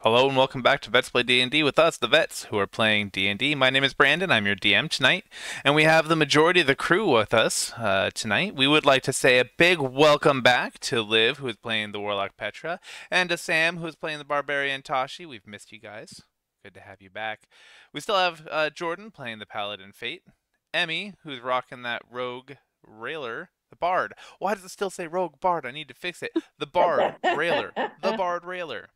Hello and welcome back to Vets Play D&D with us, the Vets, who are playing D&D. My name is Brandon, I'm your DM tonight, and we have the majority of the crew with us tonight. We would like to say a big welcome back to Liv, who is playing the Warlock Petra, and to Sam, who is playing the Barbarian Tashi. We've missed you guys. Good to have you back. We still have Jordan playing the Paladin Fate, Emmy, who's rocking that Rogue Railer, the Bard. Why does it still say Rogue Bard? I need to fix it. The Bard Railer, the Bard Railer.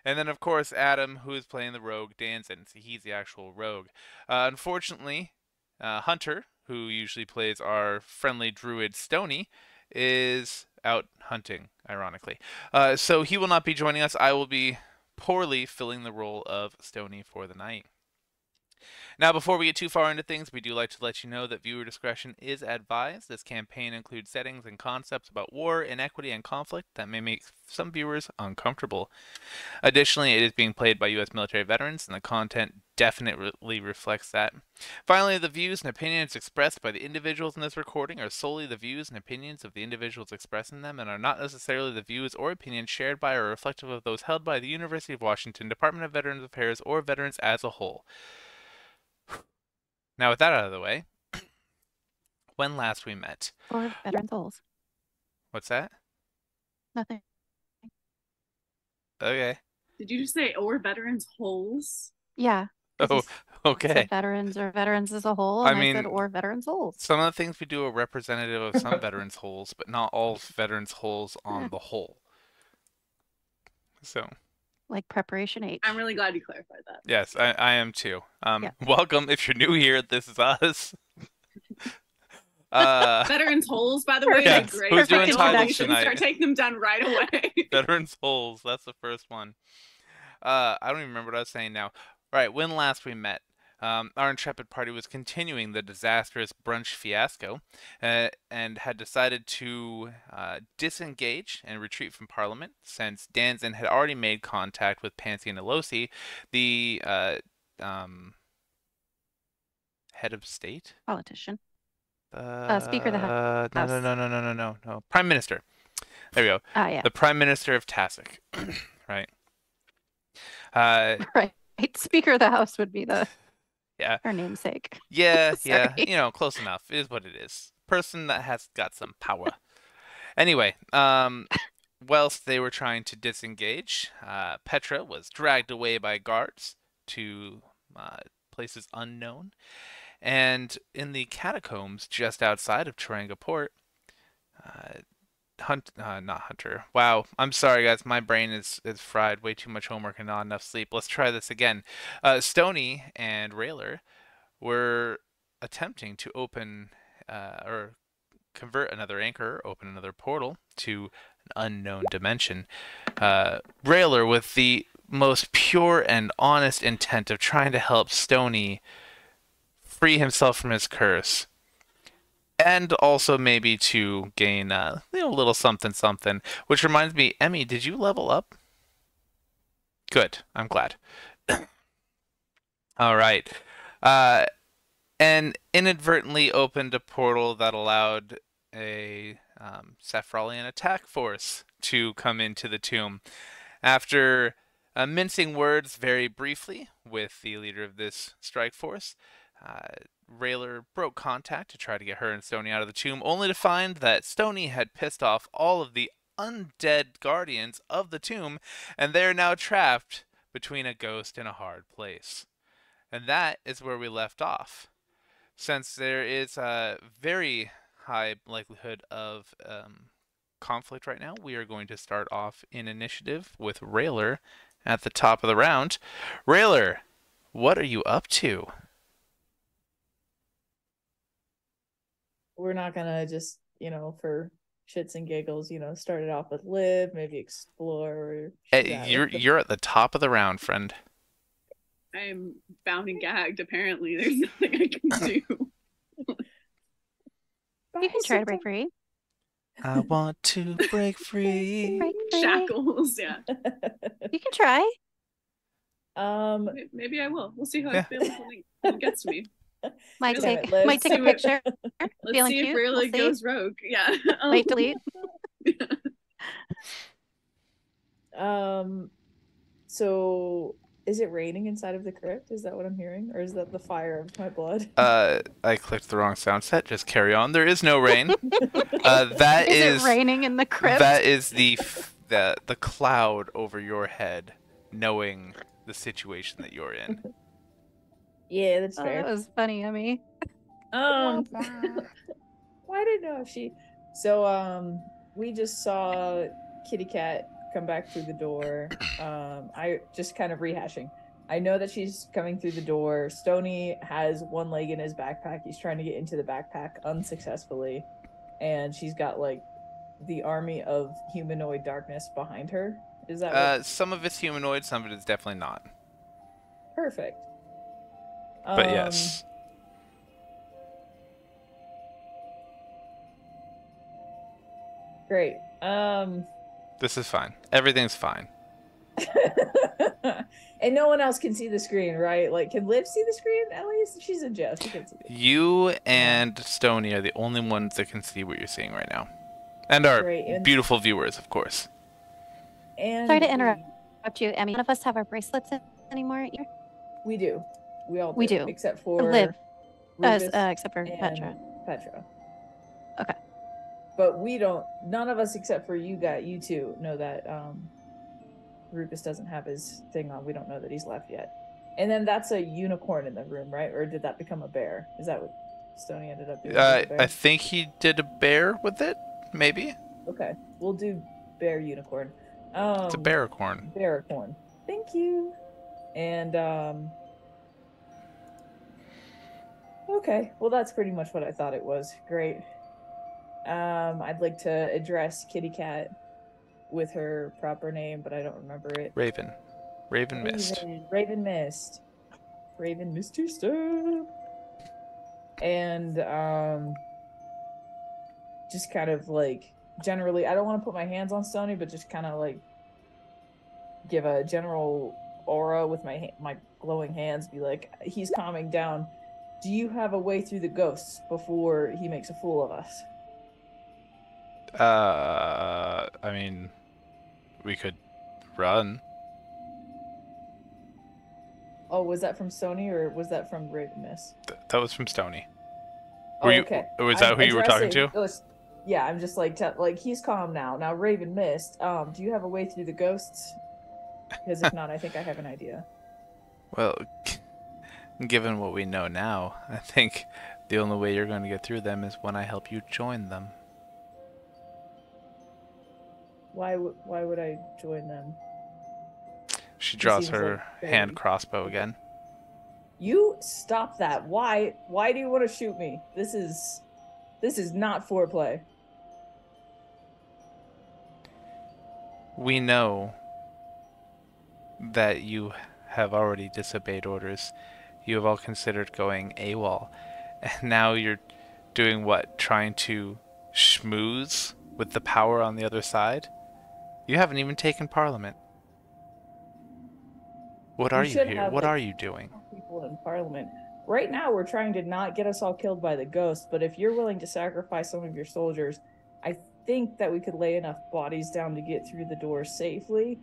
And then, of course, Adam, who is playing the rogue, Danzin. So he's the actual rogue. Unfortunately, Hunter, who usually plays our friendly druid Stony, is out hunting, ironically. So he will not be joining us. I will be poorly filling the role of Stony for the night. Now, before we get too far into things, we do like to let you know that viewer discretion is advised. This campaign includes settings and concepts about war, inequity, and conflict that may make some viewers uncomfortable. Additionally, it is being played by U.S. military veterans, and the content definitely reflects that. Finally, the views and opinions expressed by the individuals in this recording are solely the views and opinions of the individuals expressing them and are not necessarily the views or opinions shared by or reflective of those held by the University of Washington Department of Veterans Affairs or veterans as a whole. Now, with that out of the way, when last we met. Or veteran souls. What's that? Nothing. Okay. Did you just say or veterans holes? Yeah. Oh, okay. Said veterans or veterans as a whole, and I said or veteran souls. Some of the things we do are representative of some veterans' holes, but not all veterans' holes on the whole. So. Like preparation H. I'm really glad you clarified that. Yes, I am too. Welcome. If you're new here, this is us. Veterans holes, by the way. Yes. Great. Who's doing titles tonight? Start taking them down right away. Veterans holes. That's the first one. I don't even remember what I was saying now. All right, when last we met, our intrepid party was continuing the disastrous brunch fiasco and had decided to disengage and retreat from Parliament since Danzin had already made contact with Pansy Nolosi, the head of state? Politician. Speaker of the House. No. Prime Minister. There we go. Yeah. The Prime Minister of Tasik. Right. Right. Speaker of the House would be the her namesake. Yeah, yeah. You know, close enough. It is what it is. Person that has got some power. Anyway, whilst they were trying to disengage, Petra was dragged away by guards to places unknown. And in the catacombs just outside of Terenga Port, not Hunter. Wow, I'm sorry, guys. My brain is fried. Way too much homework and not enough sleep. Let's try this again. Stony and Rhaler were attempting to open or convert another anchor, open another portal to an unknown dimension. Rhaler with the most pure and honest intent of trying to help Stony free himself from his curse. And also maybe to gain a little something something. Which reminds me, Emmy, did you level up? Good. I'm glad. All right. And inadvertently opened a portal that allowed a Sephralian attack force to come into the tomb. After mincing words very briefly with the leader of this strike force, Rhaler broke contact to try to get her and Stony out of the tomb, only to find that Stony had pissed off all of the undead guardians of the tomb, and they're now trapped between a ghost and a hard place. And that is where we left off. Since there is a very high likelihood of conflict right now, we are going to start off in initiative with Rhaler at the top of the round. Rhaler, what are you up to? We're not gonna just, for shits and giggles, start it off with live, maybe explore. You're at the top of the round, friend. I'm bound and gagged, apparently. There's nothing I can do. You can try to break free. I want to break free. Break free. Shackles, yeah. You can try. Maybe I will. We'll see how it feels when it gets to me. Might take a picture. Let's see if Rhaler goes rogue. Yeah. Might delete. So is it raining inside of the crypt? Is that what I'm hearing? Or is that the fire of my blood? I clicked the wrong sound set. Just carry on. There is no rain. That Is it raining in the crypt? That is the cloud over your head, knowing the situation that you're in. Yeah, that's fair. That was funny of me. Why didn't know if she? So we just saw Kitty Cat come back through the door. I just kind of rehashing. I know that she's coming through the door. Stony has one leg in his backpack. He's trying to get into the backpack unsuccessfully, and she's got like the army of humanoid darkness behind her. Is that what? Some of it's humanoid, some of it is definitely not. Perfect. But yes. Great. This is fine. Everything's fine. And no one else can see the screen, right? Like, can Liv see the screen at least? She's in jail. She can see it. You and Stony are the only ones that can see what you're seeing right now. And our beautiful viewers, of course. And sorry to interrupt you, Emmy. None of us have our bracelets anymore either. We do. We all do. We do. Except for Liv. Except for Petra. Petra. Okay. But we don't, none of us except for you two know that Rufus doesn't have his thing on. We don't know that he's left yet. And then that's a unicorn in the room, right? Or did that become a bear? Is that what Stony ended up doing? I think he did a bear with it, maybe. Okay, we'll do bear unicorn. It's a bearicorn. Bearicorn. Thank you. And okay, well that's pretty much what I thought it was. Great. I'd like to address Kitty Cat with her proper name, but I don't remember it. Raven. Raven Mist. Raven Mist. Raven Misty Step. And just kind of like generally, I don't want to put my hands on Stony, but just kind of like give a general aura with my glowing hands, be like, he's calming down. Do you have a way through the ghosts before he makes a fool of us? I mean, we could run. Oh, was that from Stony or was that from Raven Mist? That was from Stony. Okay. Was that who you were talking to? Yeah, I'm just like, he's calm now. Now, Raven Mist, do you have a way through the ghosts? Because if not, I think I have an idea. Well, given what we know now, I think the only way you're going to get through them is when I help you join them. Why would I join them? She draws her hand crossbow again. You stop that. Why do you want to shoot me? This is not foreplay. We know that you have already disobeyed orders. You have all considered going AWOL. And now you're doing what? Trying to schmooze with the power on the other side? You haven't even taken Parliament. What are you here? What are you doing? People in Parliament. Right now, we're trying to not get us all killed by the ghosts, but if you're willing to sacrifice some of your soldiers, I think that we could lay enough bodies down to get through the door safely.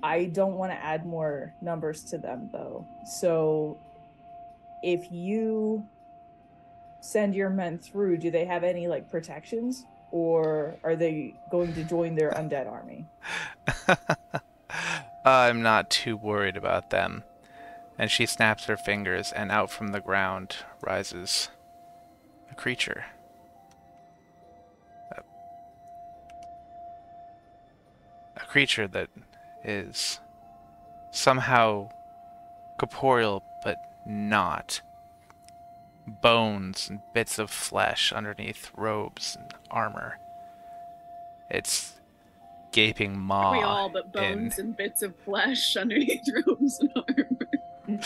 I don't want to add more numbers to them, though. So, if you send your men through, do they have any, like, protections? Or are they going to join their undead army? I'm not too worried about them. And she snaps her fingers, and out from the ground rises a creature. A creature that is somehow corporeal, but not. Bones and bits of flesh underneath robes and armor. It's gaping maw. We all but bones and bits of flesh underneath robes and armor.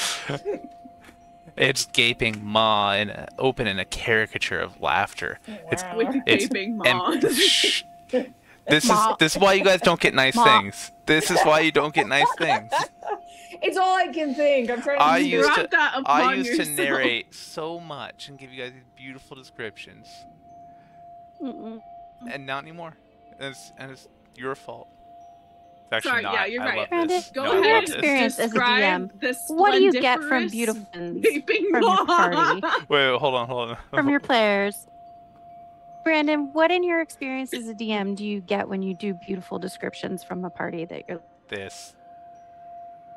It's gaping maw and open in a caricature of laughter. Wow. With gaping maw. This is why you guys don't get nice things. This is why you don't get nice things. It's all I can think. I'm trying to I used to narrate so much and give you guys these beautiful descriptions. And not anymore. And it's your fault. Actually Sorry, not. yeah, you're I right. love Brandon, this. Go No, I in your ahead love this. experience as a DM, Describe the what do you get from splendiferous beautiful things gaping from your maw. party, Wait, hold on. from your players? Brandon, what in your experience as a DM do you get when you do beautiful descriptions from a party that you're? This.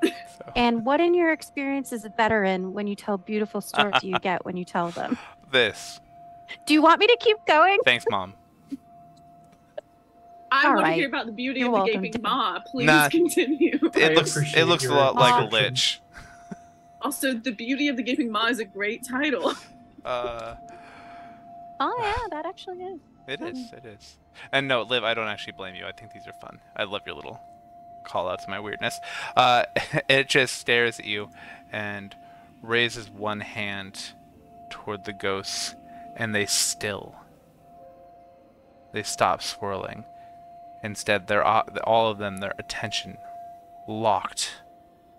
So. And what in your experience as a veteran when you tell beautiful stories do you get when you tell them? This. Do you want me to keep going? Thanks, Mom. I All want to right. hear about the beauty You're of the welcome, gaping Tim. maw. Please Nah, continue. It I looks appreciate a your lot like a description. lich. Also, the beauty of the gaping maw is a great title. Uh, Oh yeah, that actually is. it is. And no, Liv, I don't actually blame you. I think these are fun. I love your little call out to my weirdness. It just stares at you and raises one hand toward the ghosts, and they still. They stop swirling. Instead, they're all of them, their attention locked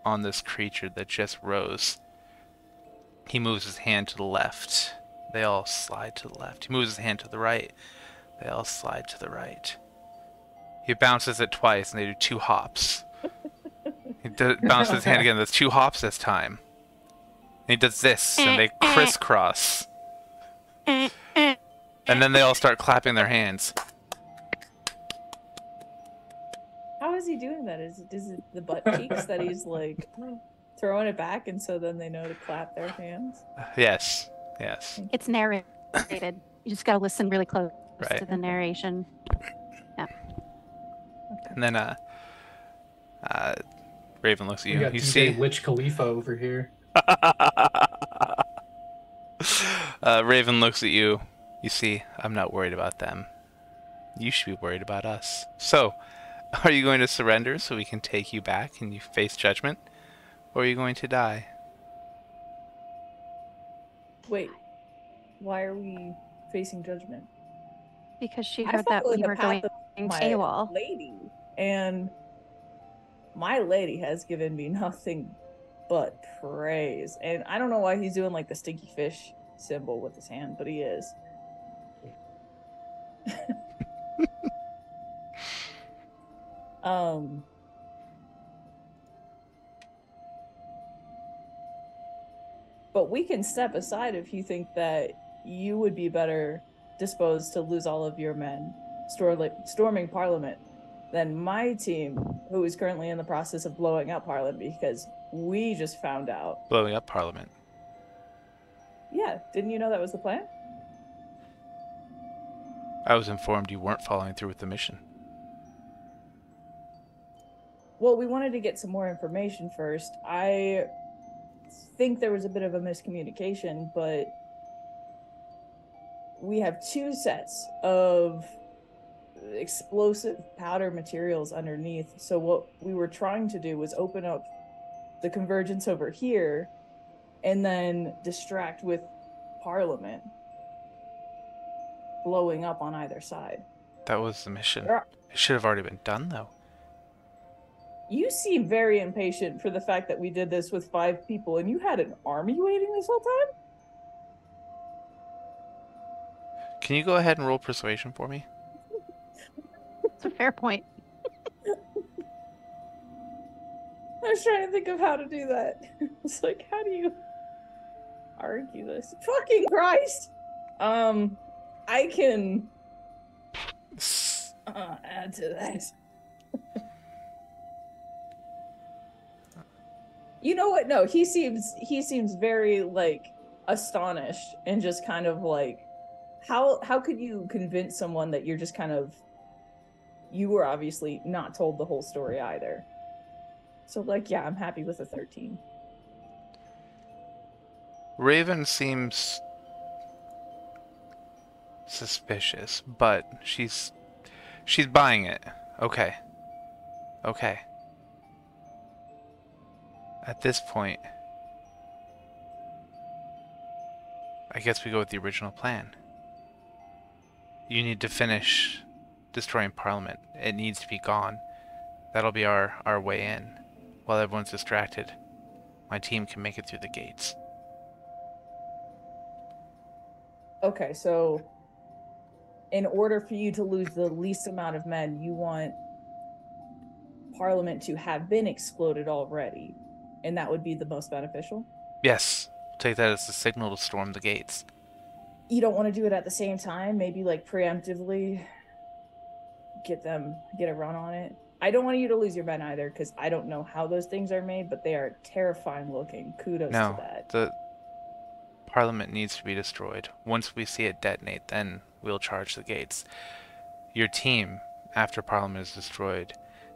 on this creature that just rose. He moves his hand to the left. They all slide to the left. He moves his hand to the right. They all slide to the right. He bounces it twice, and they do 2 hops. He bounces his hand again. That's 2 hops this time. And he does this, and they crisscross. And then they all start clapping their hands. How is he doing that? Is it the butt cheeks that he's like throwing it back, and so then they know to clap their hands? Yes. It's narrated. You just gotta listen really close Right. to the narration. Yeah. And then Raven looks at We you. got You DJ see, Witch Khalifa over here. Raven looks at you. You see, I'm not worried about them. You should be worried about us. So, are you going to surrender so we can take you back and you face judgment? Or are you going to die? Wait, why are we facing judgment? Because she I heard that follow we the were path going of my AWOL. lady, and my lady has given me nothing but praise. And I don't know why he's doing like the stinky fish symbol with his hand, but he is. But we can step aside if you think that you would be better disposed to lose all of your men storming Parliament than my team, who is currently in the process of blowing up Parliament because we just found out. Blowing up Parliament. Yeah, didn't you know that was the plan? I was informed you weren't following through with the mission. Well, we wanted to get some more information first. I think there was a bit of a miscommunication, but we have 2 sets of explosive powder materials underneath. So what we were trying to do was open up the convergence over here and then distract with Parliament blowing up on either side. That was the mission. It should have already been done, though. You seem very impatient for the fact that we did this with 5 people and you had an army waiting this whole time? Can you go ahead and roll persuasion for me? It's a fair point. I was trying to think of how to do that. It's like, how do you argue this? Fucking Christ! I can add to that. You know what? No, he seems very like astonished and just kind of like, how could you convince someone that you're just kind of, you were obviously not told the whole story either. So like, yeah, I'm happy with a 13. Raven seems suspicious, but she's buying it. Okay. At this point, I guess we go with the original plan. You need to finish destroying Parliament. It needs to be gone. That'll be our way in. While everyone's distracted, my team can make it through the gates. Okay, so in order for you to lose the least amount of men, you want Parliament to have been exploded already, and that would be the most beneficial. Yes. Take that as a signal to storm the gates. You don't want to do it at the same time, maybe like preemptively get a run on it. I don't want you to lose your men either, because I don't know how those things are made, but they are terrifying looking. Kudos to No, that. the Parliament needs to be destroyed. Once we see it detonate, then we'll charge the gates. Your team, after Parliament is destroyed,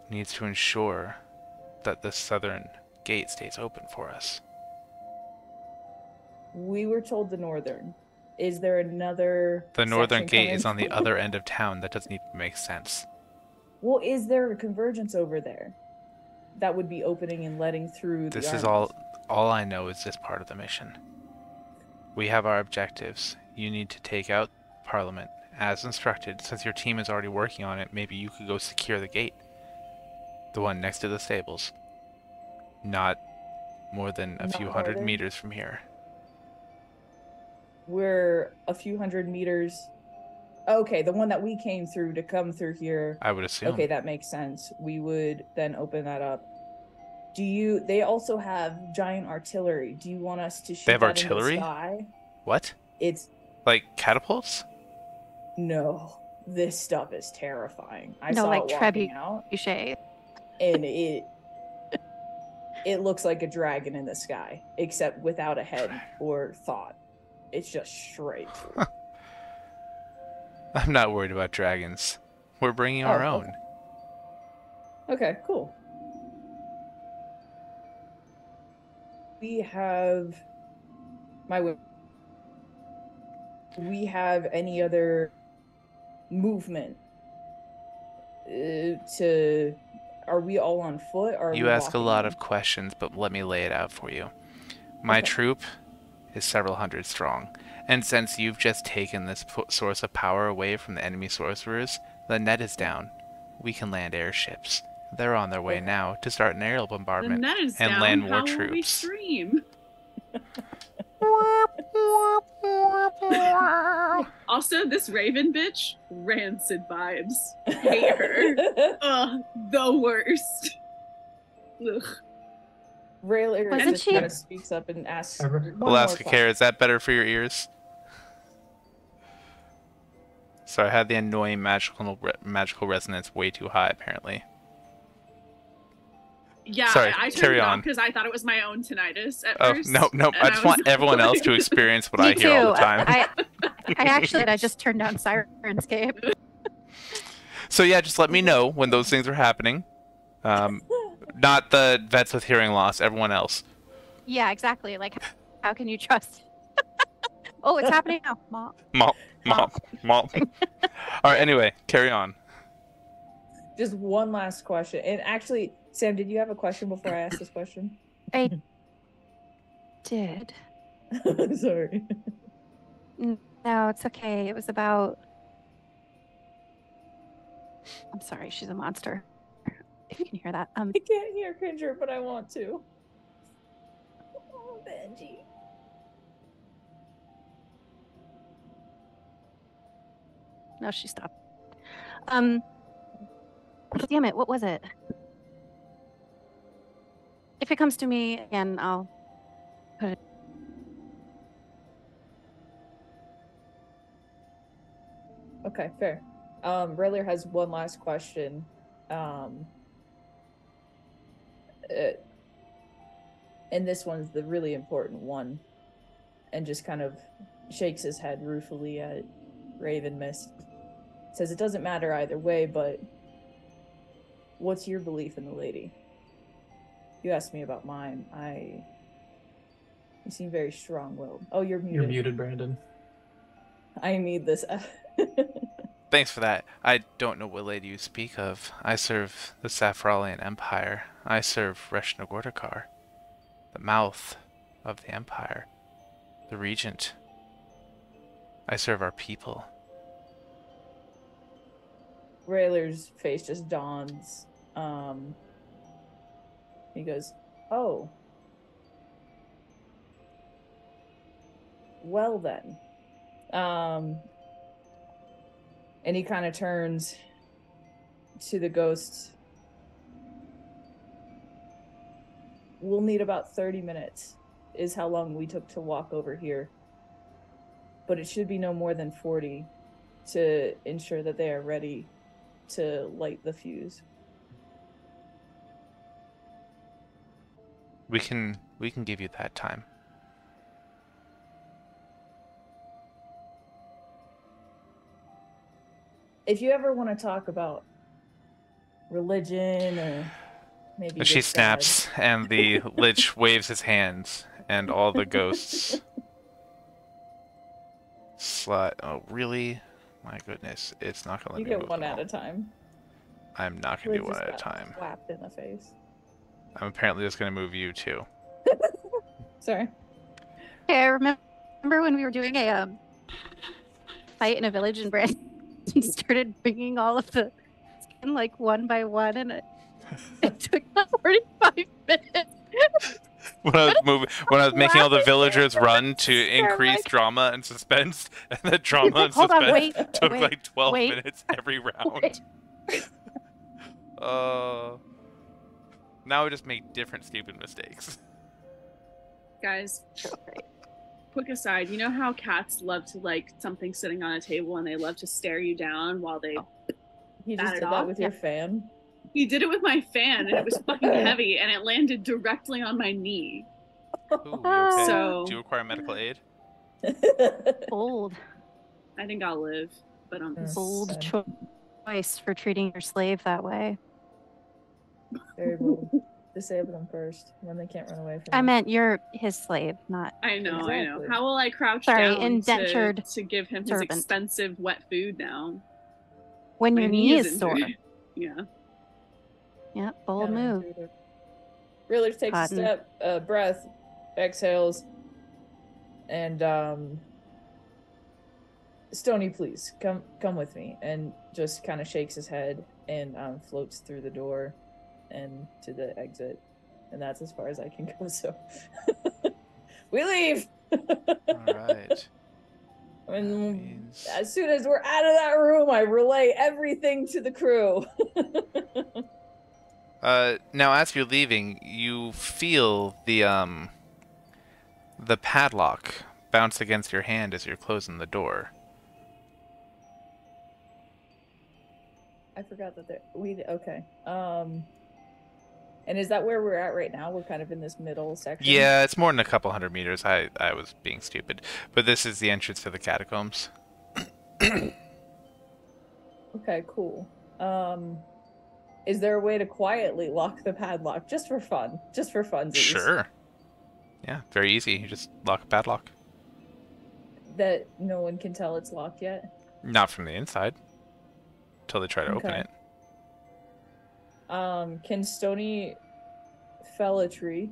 needs to ensure that the southern gate stays open for us. We were told the northern. Is there another The northern section gate coming is on the from- other end of town. That doesn't even make sense. Well, is there a convergence over there that would be opening and letting through the This is armies? all I know is this part of the mission. We have our objectives. You need to take out Parliament as instructed. Since your team is already working on it, maybe you could go secure the gate. The one next to the stables. Not more than a few Not hundred northern? meters from here. We're a few hundred meters. Okay, the one that we came through to come through here. I would assume. Okay, that makes sense. We would then open that up. They also have giant artillery. Do you want us to shoot They have that artillery? in the sky? What? It's Like catapults? no. This stuff is terrifying. I No, saw like it walking out, Touché. and it looks like a dragon in the sky, except without a head or thought. It's just straight through. I'm not worried about dragons. We're bringing our Oh, own. Okay, cool. We have we have any other movement are we all on foot, or are You we ask a walking lot in? of questions, but let me lay it out for you. My Okay. troop is several hundred strong, and since you've just taken this source of power away from the enemy sorcerers, the net is down. We can land airships. They're on their way Okay. now to start an aerial The bombardment net is and down. land more How will we troops. stream? Also, this Raven bitch, rancid vibes. Hate her. Ugh, the worst. Ugh. Rhaler Wasn't just she- kind of speaks up and asks Ever- one more Alaska question. Care, is that better for your ears? So I had the annoying magical resonance way too high, apparently. Yeah, Sorry, I turned carry it off on. because I thought it was my own tinnitus at Oh, first. no. and I just was want everyone else to like- experience what Me I hear all the too. time. I actually I just turned down Sirenscape. So yeah, just let me know when those things are happening. Not the vets with hearing loss, everyone else. Yeah, exactly. Like, how can you trust? Oh, it's happening now, Mom. Mom. All right, anyway, carry on. Just one last question. And actually, Sam, did you have a question before I asked this question? I did. Sorry. No, it's okay. It was about. I'm sorry, she's a monster. If you can hear that. I can't hear Cringer, but I want to. Oh, Benji. No, she stopped. Damn it, what was it? If it comes to me again, I'll put it. Okay, fair. Rhaler has one last question. And this one's the really important one. And just kind of shakes his head ruefully at Raven Mist. Says it doesn't matter either way, but what's your belief in the lady? You asked me about mine. You seem very strong-willed. Oh, you're muted. You're muted, Brandon. I need this. Thanks for that. I don't know what lady you speak of. I serve the Safralian Empire. I serve Reshnagortakar, the mouth of the Empire, the regent. I serve our people. Rhaler's face just dawns. He goes, "Oh. Well then." And he kind of turns to the ghosts we'll need about 30 minutes is how long we took to walk over here. But it should be no more than 40 to ensure that they are ready to light the fuse. We can give you that time. If you ever want to talk about religion or maybe She snaps, and the Lich waves his hands, and all the ghosts. Slut. Oh, really? My goodness. It's not going to let me You move get one at at all. a time. I'm not going to do one at a time. Slapped in the face. I'm apparently just going to move you, too. Sorry. Okay, I remember when we were doing a fight in a village and Brandon started bringing all of the skin like one by one, and it took 45 minutes. When I was making all the villagers run to increase drama and suspense, and the drama and Hold on, suspense took wait, like 12 wait. minutes every round. Now we just make different stupid mistakes. Guys, quick aside, you know how cats love to like something sitting on a table and they love to stare you down while they You bat just it did off? that with your fan? He did it with my fan and it was fucking heavy and it landed directly on my knee. Ooh, you okay? So- Do you require medical aid? Bold, I think I'll live, but bold Son. choice for treating your slave that way. Very bold. Disable them first, then they can't run away from I you. meant you're his slave, not. I know. Exactly. How will I crouch Sorry, down indentured to give him his servant. expensive wet food now? When My your knee knee is sore. injured. Yeah. Yeah, bold move. Rhaler takes Cotton. a step, breath, exhales, and Stony, please come with me, and just kind of shakes his head and floats through the door and to the exit, and that's as far as I can go. So we leave. All right. And Means- as soon as we're out of that room, I relay everything to the crew. Now, as you're leaving, you feel the padlock bounce against your hand as you're closing the door. I forgot that okay. And is that where we're at right now? We're kind of in this middle section. Yeah, it's more than a couple 100 meters. I was being stupid. But this is the entrance to the catacombs. Okay, cool. Is there a way to quietly lock the padlock just for fun? Just for funsies. Sure. Yeah, very easy. You just lock a padlock. That no one can tell it's locked yet? Not from the inside. Until they try to open Okay. it. Can Stony fell a tree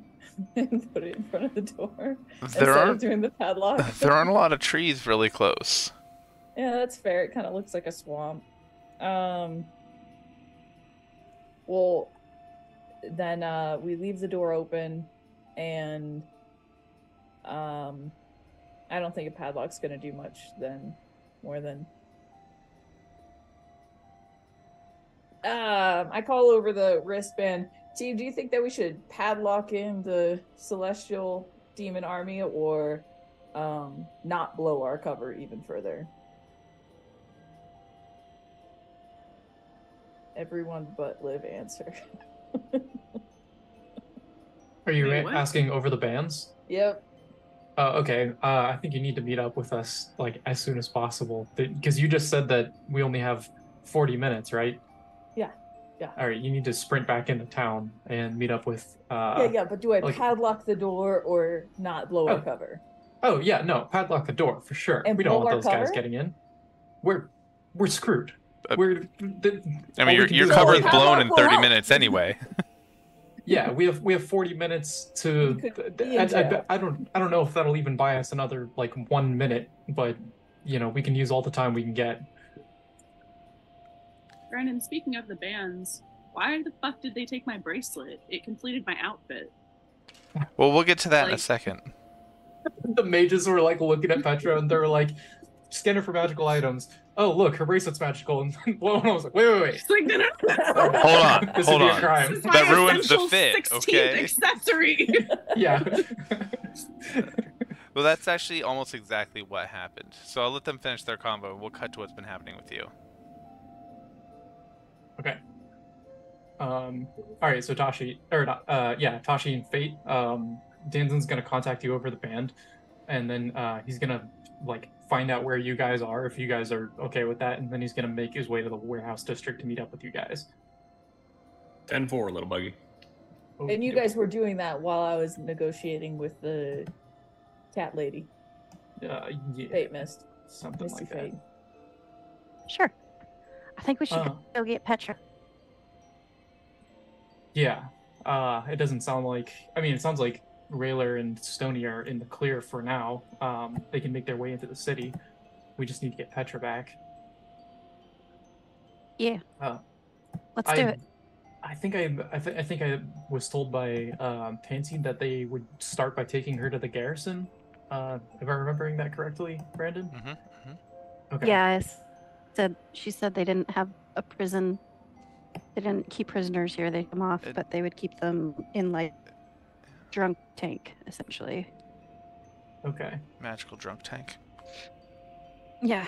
and put it in front of the door There instead of aren't, doing the padlock? there aren't a lot of trees really close. Yeah, that's fair. It kind of looks like a swamp. Well, then we leave the door open, and I don't think a padlock's gonna do much more than. I call over the wristband. Team, do you think that we should padlock in the celestial demon army, or not blow our cover even further? Everyone but Liv answer. Are you Wait, what? asking over the bands? Yep. Okay. I think you need to meet up with us like as soon as possible because you just said that we only have 40 minutes, right? Yeah. Yeah. All right. You need to sprint back into town and meet up with. Yeah, but do I like- padlock the door or not blow our Oh. cover? Oh yeah, no, padlock the door for sure. And We don't blow want our those guys cover? getting in. We're screwed. Uh, We're. I mean, all your we can do is cover's wait. blown in Padlock 30 will minutes anyway. Yeah, we have 40 minutes to. You could be in jail. I don't know if that'll even buy us another like 1 minute, but we can use all the time we can get. Brandon, speaking of the bands, why the fuck did they take my bracelet? It completed my outfit. Well, we'll get to that in a Like- second. The mages were like looking at Petra and they were like, scanner for magical items. Oh, look, her bracelet's magical. And one was like, wait. She's like, no. Hold on, This hold would be a on. crime. This is my That ruins the essential fit, 16th okay? accessory. Yeah. Well, that's actually almost exactly what happened. So I'll let them finish their convo, and we'll cut to what's been happening with you. Okay. All right, so Tashi and Fate. Danzon's gonna contact you over the band, and then he's gonna like find out where you guys are, if you guys are okay with that, and then he's gonna make his way to the warehouse district to meet up with you guys. 10-4, little buggy. And you guys were doing that while I was negotiating with the cat lady. yeah, Fate missed. something Mr. like Fate. Sure. I think we should that. go get Petra. Yeah. It doesn't sound like. I mean, it sounds like Rhaler and Stony are in the clear for now. They can make their way into the city. We just need to get Petra back. Yeah. Uh, Let's do it. I think I was told by Pansy that they would start by taking her to the garrison. Am I remembering that correctly, Brandon? Mm-hmm. Okay. Yeah, she said they didn't have a prison. They didn't keep prisoners here. They come off, but they would keep them in like drunk tank, essentially. Okay. Magical drunk tank. Yeah.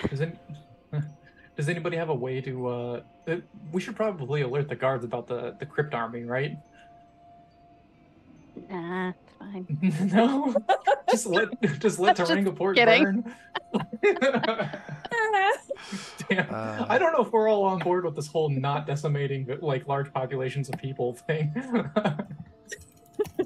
Does anybody have a way to? We should probably alert the guards about the crypt army, right? Nah, it's fine. No. just let Terenga Port kidding. burn. Damn. I don't know if we're all on board with this whole not decimating like large populations of people thing.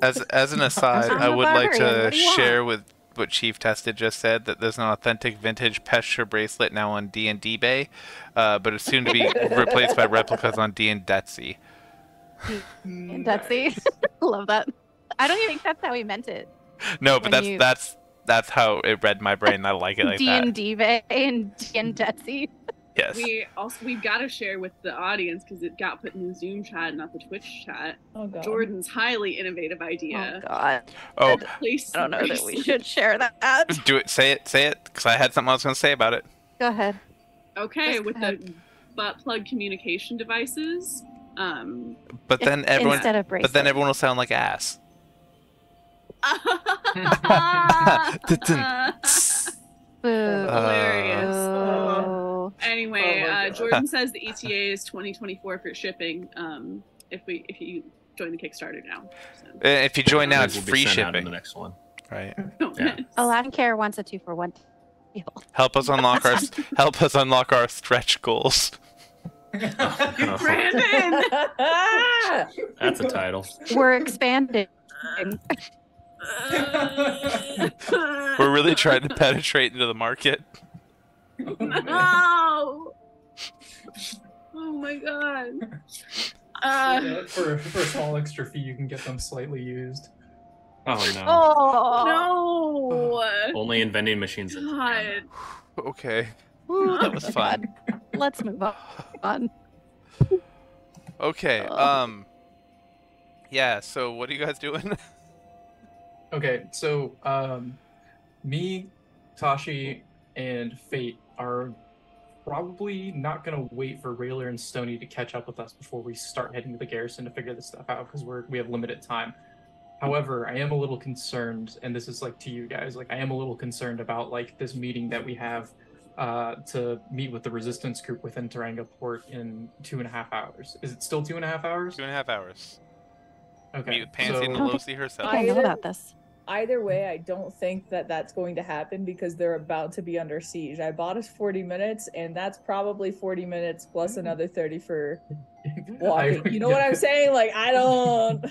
As an aside, I'm I a would like barbarian. to What do you want? share with what Chief Tested just said, that there's an authentic vintage Petra bracelet now on D&D Bay, but it's soon to be replaced by replicas on D&Detsy. And Detsy. Love that. I don't even think that's how he meant it. No, but When that's how it read my brain. I like it like that. D&D Bay and Detsy. Yes. We've got to share with the audience because it got put in the Zoom chat, not the Twitch chat. Oh god. Jordan's highly innovative Oh idea. God. Oh, Place I don't know that we bracelet. should share that. do it. Say it, because I had something I was going to say about it. Go ahead. Okay, Just with go the butt plug communication devices. But then everyone, Instead of bracelet. but then everyone will sound like ass. Boo. Hilarious. Oh. Anyway, Oh my God. Jordan says the ETA is 2024 for shipping. If you join the Kickstarter now. So. If you join now, It it's will be free sent out in shipping. the next one. Right. Yeah. Aladdin Care wants a 2-for-1 deal. Help us unlock our stretch goals. Brandon. That's a title. We're expanding. We're really trying to penetrate into the market. No. Oh my god. For a small extra fee, you can get them slightly used. Oh no. Oh. No. Only in vending machines. in Japan. God. Okay. Woo, that was fun. Let's move on. Okay. Oh. Yeah. So what are you guys doing? Okay, so me, Tashi, and Fate are probably not gonna wait for Rhaler and Stony to catch up with us before we start heading to the garrison to figure this stuff out, because we have limited time. However, I am a little concerned, and this is like to you guys, like I am a little concerned about like this meeting that we have to meet with the resistance group within Terenga Port in 2.5 hours. Is it still 2.5 hours? 2.5 hours. Okay. Meet with Pansy and so- Lucy herself. I know about this. Either way, I don't think that that's going to happen because they're about to be under siege. I bought us 40 minutes, and that's probably 40 minutes plus another 30 for walking. You know what I'm saying? Like, I don't.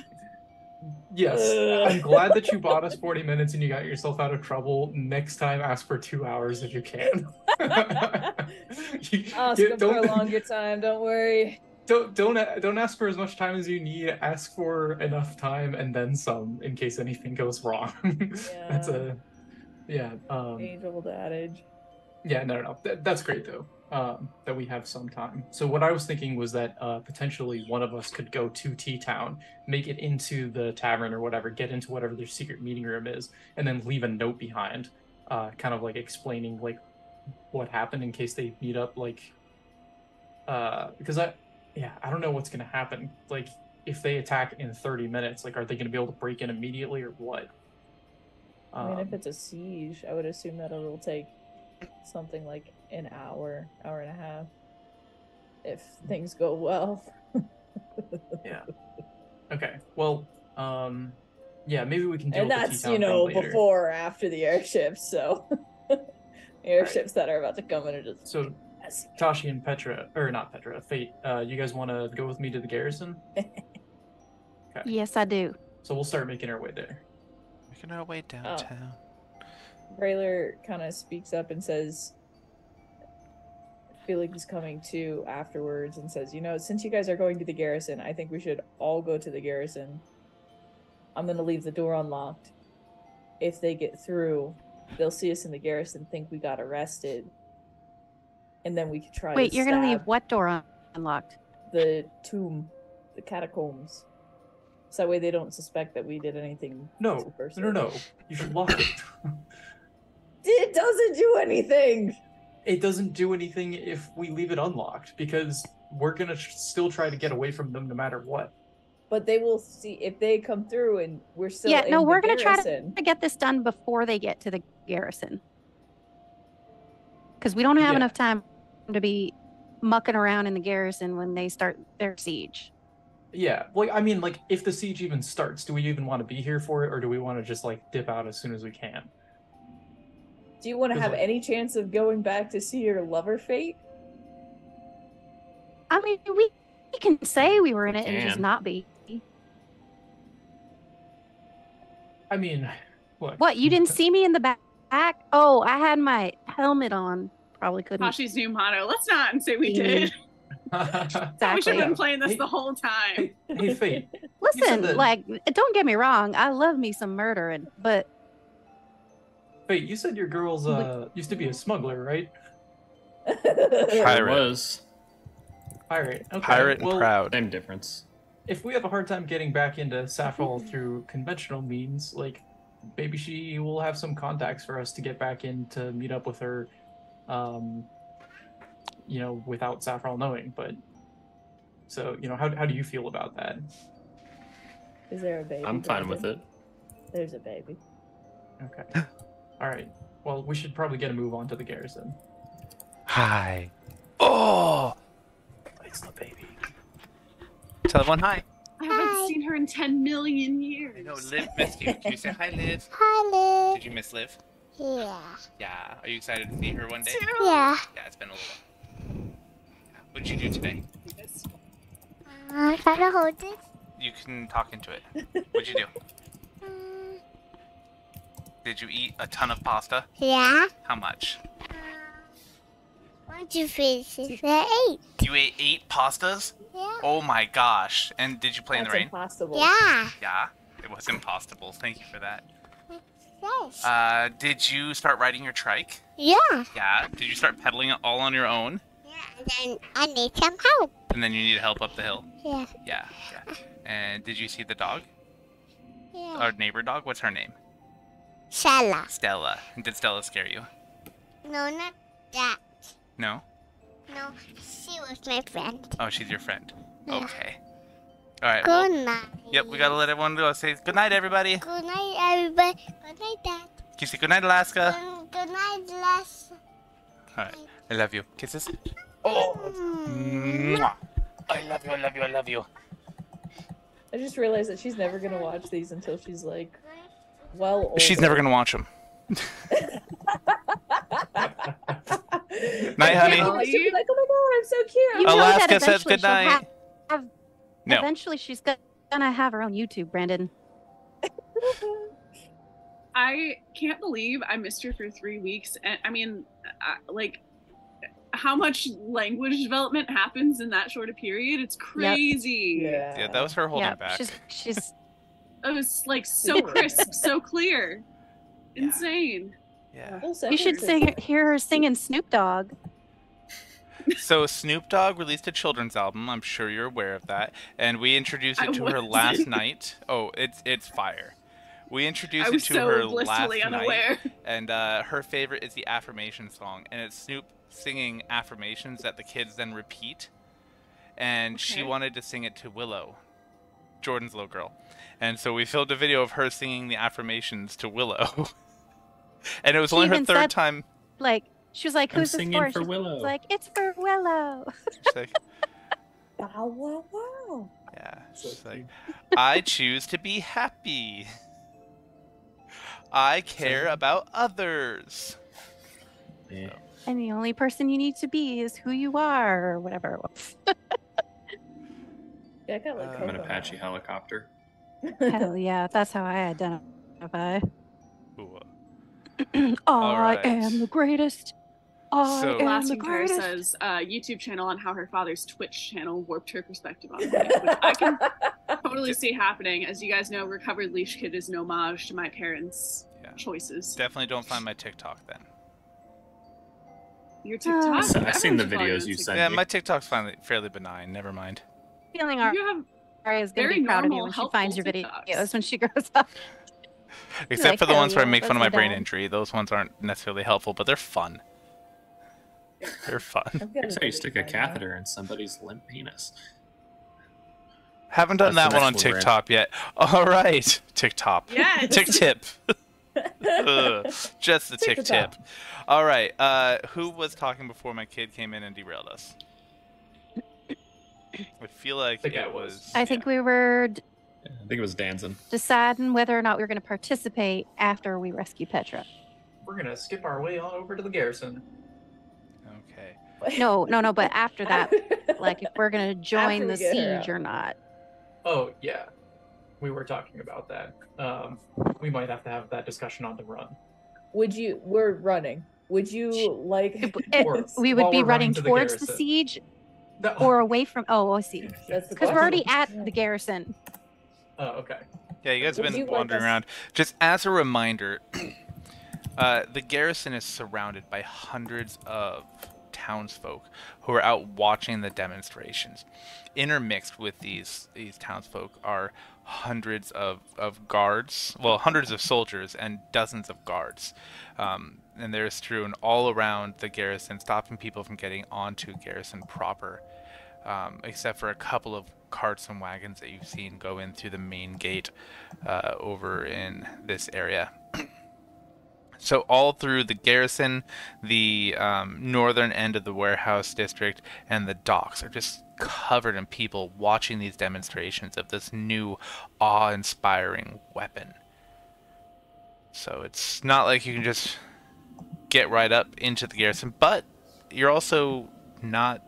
Yes, Ugh. I'm glad that you bought us 40 minutes and you got yourself out of trouble. Next time, ask for 2 hours if you can. Ask them for a longer time. Don't worry. Don't ask for as much time as you need. Ask for enough time and then some in case anything goes wrong. That's a Age-old adage. yeah, no. That's great though. That we have some time. So what I was thinking was that potentially one of us could go to T-Town, make it into the tavern or whatever, get into whatever their secret meeting room is, and then leave a note behind, kind of like explaining like what happened in case they meet up, like, because I don't know what's gonna happen. Like, if they attack in 30 minutes, like, are they gonna be able to break in immediately or what? I mean, if it's a siege, I would assume that it'll take something like an hour, hour and a half, if things go well. Yeah. Okay. Well, yeah, maybe we can deal And with that's, the T-Town thing later. before or after the airships, so airships that are about to come in are just So, Tashi and Petra, or not Petra, Fate, you guys want to go with me to the garrison? Okay. Yes, I do. So we'll start making our way there. Making our way downtown. Rhaler kind of speaks up and says, Felix is coming to afterwards and says, since you guys are going to the garrison, I think we should all go to the garrison. I'm going to leave the door unlocked. If they get through, they'll see us in the garrison, think we got arrested. And then we could try Wait, to you're going to leave stab what door unlocked? the tomb, the catacombs. So that way they don't suspect that we did anything. No. subversive. No. You should lock it. It doesn't do anything! It doesn't do anything if we leave it unlocked, because we're going to still try to get away from them no matter what. But they will see if they come through and we're still Yeah, no, in we're the going to try garrison. to get this done before they get to the garrison. Because we don't have Yeah. enough time to be mucking around in the garrison when they start their siege. Yeah, like, I mean, like, if the siege even starts, do we even want to be here for it, or do we want to just, like, dip out as soon as we can? Do you want to 'Cause, have like- any chance of going back to see your lover Fate? I mean, we can say we were in it and just Can. not be. I mean, look. What, you didn't see me in the back? Oh, I had my helmet on. Probably couldn't. Tashi's new motto. Let's not say we did. We should Exactly. have been playing this Hey- the whole time. Hey, Fate. Listen, that- like, don't get me wrong. I love me some murdering, but Fate, you said your girl's used to be a smuggler, right? Sure Pirate. was. Pirate. Okay. Pirate and well, proud. Same difference. if we have a hard time getting back into Saffron through conventional means, like, maybe she will have some contacts for us to get back in to meet up with her, without Saffron knowing. But, so, how do you feel about that? Is there a baby? I'm fine with Brandon? it. There's a baby. Okay. All right. Well, we should probably get a move on to the garrison. Hi. Oh! It's the baby. Tell everyone hi. I haven't seen her in 10 million years. I know Liv missed you. Can you say hi, Liv? Hi, Liv. Did you miss Liv? Yeah. Yeah. Are you excited to see her one day? Yeah. Yeah, it's been a little while. What did you do today? Try to hold this. You can talk into it. What'd you do? Mm, Did you eat a ton of pasta? yeah. How much? 1, 2, 3, 6, 7, 8. You ate 8 pastas? Yeah. Oh my gosh. And did you play in the That's rain? impossible. Yeah. Yeah. It was impossible. Thank you for that. Yes. Did you start riding your trike? Yeah. Yeah. Did you start pedaling it all on your own? Yeah. And then I need some help. And then you need help up the hill? Yeah. Yeah. And did you see the dog? Yeah. Our neighbor dog? What's her name? Shala. Stella. Did Stella scare you? No, not that. No? No, she was my friend. Oh, she's your friend. Yeah. Okay. Alright. Well, Good night. yep, we gotta let everyone go. Say good night, everybody. Good night, everybody. Good night, Dad. Can you say good night, Alaska? Good night, Les. Alright. I love you. Kisses. Oh! Mm. Mwah. I love you, I love you, I love you. I just realized that she's never gonna watch these until she's like, well, older. She's never gonna watch them. Night, honey. Oh, she'll be like, oh my god, I'm so cute. you know that Alaska says eventually good night. No. Eventually, she's gonna have her own YouTube, Brandon. I can't believe I missed her for 3 weeks. And I mean, like, how much language development happens in that short a period? It's crazy. Yeah. Yeah, that was her holding Yeah, back. she's It was like so crisp, so clear. Yeah. Insane. Yeah. Full you should sentences. hear her singing Snoop Dogg. So Snoop Dogg released a children's album. I'm sure you're aware of that. And we introduced it I to her wasn't. last night. Oh, it's fire. We I introduced it was to so her last blissfully night, unaware. and her favorite is the affirmation song, and it's Snoop singing affirmations that the kids then repeat. And she Okay. wanted to sing it to Willow, Jordan's little girl, and so we filmed a video of her singing the affirmations to Willow. And it was She only her even third said- time. Like, she was like, I'm "Who's this singing for?" for She's Willow. like, "It's for Willow." She's like, Wow, wow, wow. yeah, So she's like, cute. I choose to be happy. I care about others. Yeah. And the only person you need to be is who you are, or whatever it was. Yeah, I got like I'm I'm an Coco Apache now. helicopter. Hell yeah, that's how I identify. Ooh. I Alright. am the greatest. I So- am the Lasting Care greatest. says YouTube channel on how her father's Twitch channel warped her perspective on things, which I can totally see happening. As you guys know, Recovered Leash Kid is an homage to my parents' Yeah. choices. Definitely don't find my TikTok then. Your TikTok. I've everyone seen the should follow videos on you TikTok. sent. Yeah, me. my TikTok's finally fairly benign. Never mind. Feeling our You have Aria is going to very be proud of you normal, when she finds your helpful videos TikToks. when she grows up. Except like, for the hell ones where I yeah, make fun of that's my my brain dad. injury. Those ones aren't necessarily helpful, but they're fun. They're fun. I've got Here's how you stick a video now. catheter in somebody's limp penis. Haven't done That's that the one on next one we're in. TikTok yet. All right, TikTok. Yes. Tick tip. Ugh, just the tick Tick-a-top. tip. All right. Who was talking before my kid came in and derailed us? I feel like think I it was. was. I think we were Yeah, I think it was Danson. deciding whether or not we were going to participate after we rescue Petra. We're gonna skip our way on over to the garrison. Okay. No, but after that, like if we're going to join After we the get her siege out. or not. Oh yeah, we were talking about that. We might have to have that discussion on the run. We're running. Would you like Or We would while be we're running running to the towards the garrison. siege That- or away from. Oh, I see. That's the Because we're question. already at the garrison. Oh, okay. Yeah, you guys have Would been you like wandering us- around. Just as a reminder, the garrison is surrounded by hundreds of townsfolk who are out watching the demonstrations. Intermixed with these townsfolk are hundreds of guards, well, hundreds of soldiers and dozens of guards. And they're strewn all around the garrison, stopping people from getting onto garrison proper, except for a couple of carts and wagons that you've seen go in through the main gate over in this area. So all through the garrison, the northern end of the warehouse district, and the docks are just covered in people watching these demonstrations of this new awe-inspiring weapon. So it's not like you can just get right up into the garrison, but you're also not...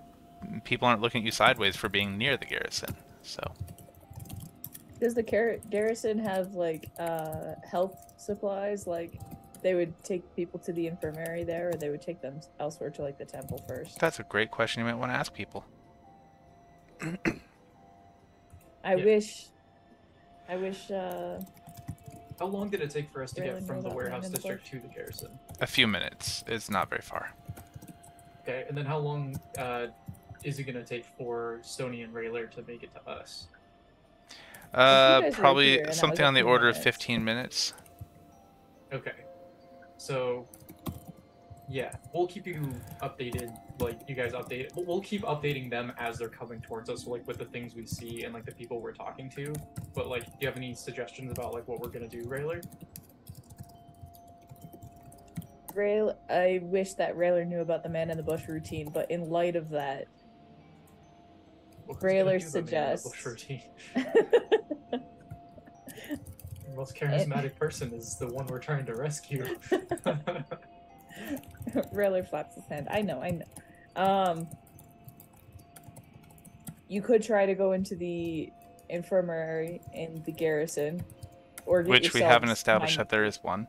People aren't looking at you sideways for being near the garrison, so... Does the garrison have like health supplies? Like they would take people to the infirmary there, or they would take them elsewhere to like the temple first? That's a great question you might want to ask people. I Yeah. wish. How long did it take for us to Really get know from the that warehouse land in the district bush? to the garrison? A few minutes. It's not very far. Okay, and then how long is it gonna take for Stony and Rhaler to make it to us? guys were Probably here, and that was something a on the few order of minutes. 15 minutes. Okay, so yeah, we'll keep you updated. Like you guys update, we'll keep updating them as they're coming towards us, like with the things we see and like the people we're talking to. But like, do you have any suggestions about like what we're gonna do, Rhaler? I wish that Railer knew about the man in the bush routine, but in light of that, What was Rhaler gonna do the man in the bush suggests- routine? The most charismatic person is the one we're trying to rescue. Railer flaps his hand. I know. You could try to go into the infirmary in the garrison, or get Which we haven't yourselves established mind- that there is one.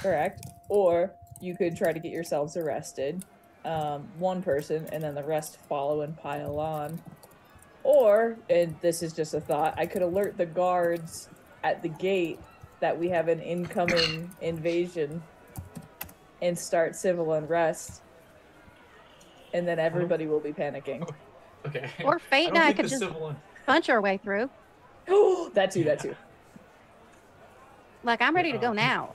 Correct. Or you could try to get yourselves arrested, one person, and then the rest follow and pile on. Or, and this is just a thought, I could alert the guards at the gate that we have an incoming invasion and start civil unrest, and then everybody will be panicking. Okay. Or Fate I and don't I think could the just civil one. punch our way through. That too. Like, I'm ready to go now.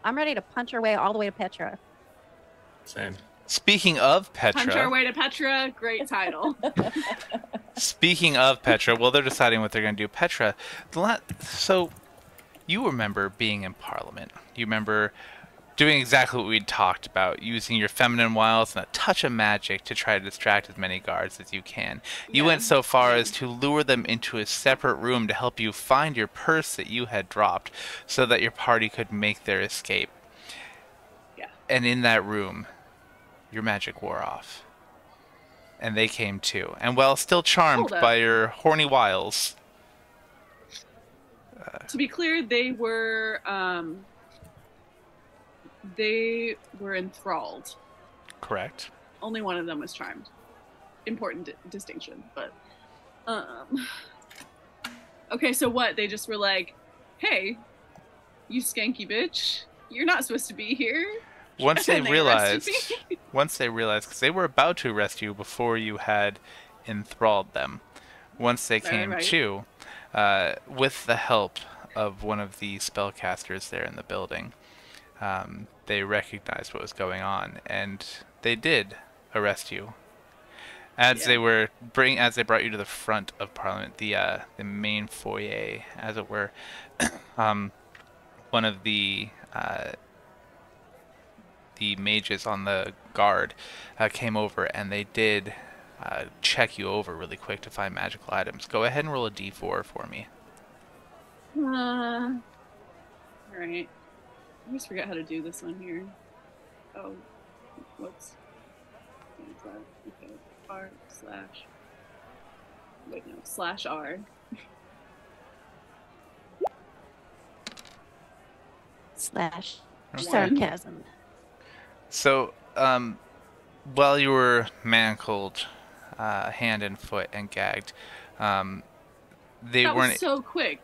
I'm ready to punch our way all the way to Petra. Same. Speaking of Petra, Punch our way to Petra. Great title. Speaking of Petra, well, they're deciding what they're going to do. Petra, so you remember being in Parliament. You remember doing exactly what we'd talked about, using your feminine wiles and a touch of magic to try to distract as many guards as you can. You went so far as to lure them into a separate room to help you find your purse that you had dropped so that your party could make their escape. Yeah. And in that room, your magic wore off. And they came too. And while still charmed by your horny wiles... to be clear, they were enthralled. Correct. Only one of them was charmed. Important distinction, but okay, so what? They just were like, "Hey, you skanky bitch, you're not supposed to be here." Once they realized, me. because they were about to arrest you before you had enthralled them. Once they came to, with the help of one of the spellcasters there in the building, they recognized what was going on, and they did arrest you. As they brought you to the front of Parliament, the main foyer, as it were, one of the mages on the guard came over, and they did check you over really quick to find magical items. Go ahead and roll a d4 for me. Alright. I always forget how to do this one here. Oh, whoops. What is that? Okay. R slash. Wait, no. Slash R. Slash sarcasm. So, while you were manacled, hand and foot, and gagged, they that weren't. Was so quick.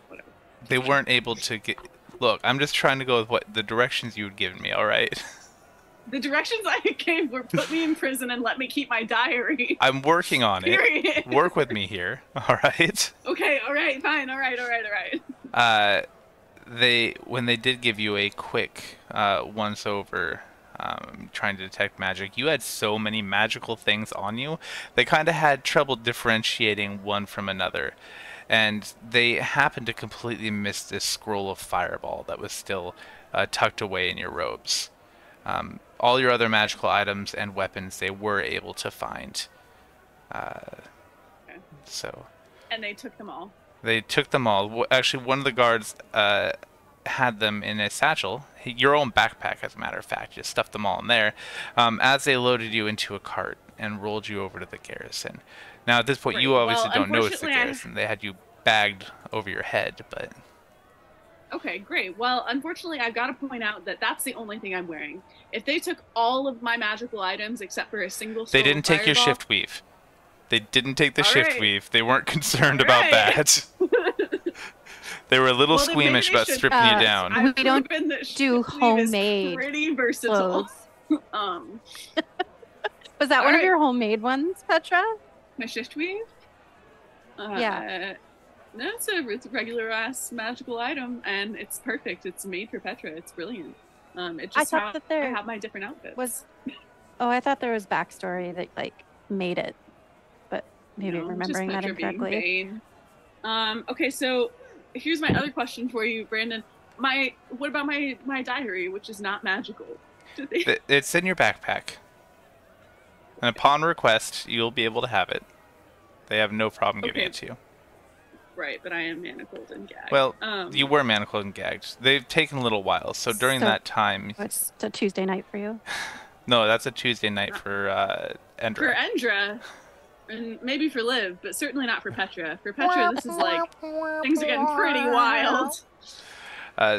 Whatever. They weren't able to get. Look, I'm just trying to go with what the directions you had given me. All right. The directions I gave were put me in prison and let me keep my diary. I'm working on Period. it. Work with me here. All right. Okay. All right. Fine. All right. When they did give you a quick once over, trying to detect magic, you had so many magical things on you, they kind of had trouble differentiating one from another. And they happened to completely miss this scroll of fireball that was still tucked away in your robes. All your other magical items and weapons they were able to find. So. And they took them all. They took them all. Actually, one of the guards had them in a satchel, your own backpack, as a matter of fact. Just stuffed them all in there, as they loaded you into a cart and rolled you over to the garrison. Now, at this point, you obviously don't know it's the garrison. They had you bagged over your head, but... Okay, great. Well, unfortunately, I've got to point out that that's the only thing I'm wearing. If they took all of my magical items except for a single They didn't take your shift weave. They didn't take the shift weave. They weren't concerned about that. They were a little squeamish about stripping you down. We don't do homemade pretty versatile. Was that one of your homemade ones, Petra? My shift weave? Yeah. No, it's a regular ass magical item, and it's perfect. It's made for Petra. It's brilliant. It's just how I have my different outfits. I thought there was backstory that like made it, but maybe I'm remembering that incorrectly. Okay, so here's my other question for you, Brandon. What about my diary, which is not magical? It's in your backpack, and upon request, you'll be able to have it. They have no problem giving it to you. Right, but I am manacled and gagged. Well, you were manacled and gagged. They've taken a little while, so during that time... It's a Tuesday night for you? No, that's a Tuesday night for Endra. For Endra, and maybe for Liv, but certainly not for Petra. For Petra, this is like, things are getting pretty wild.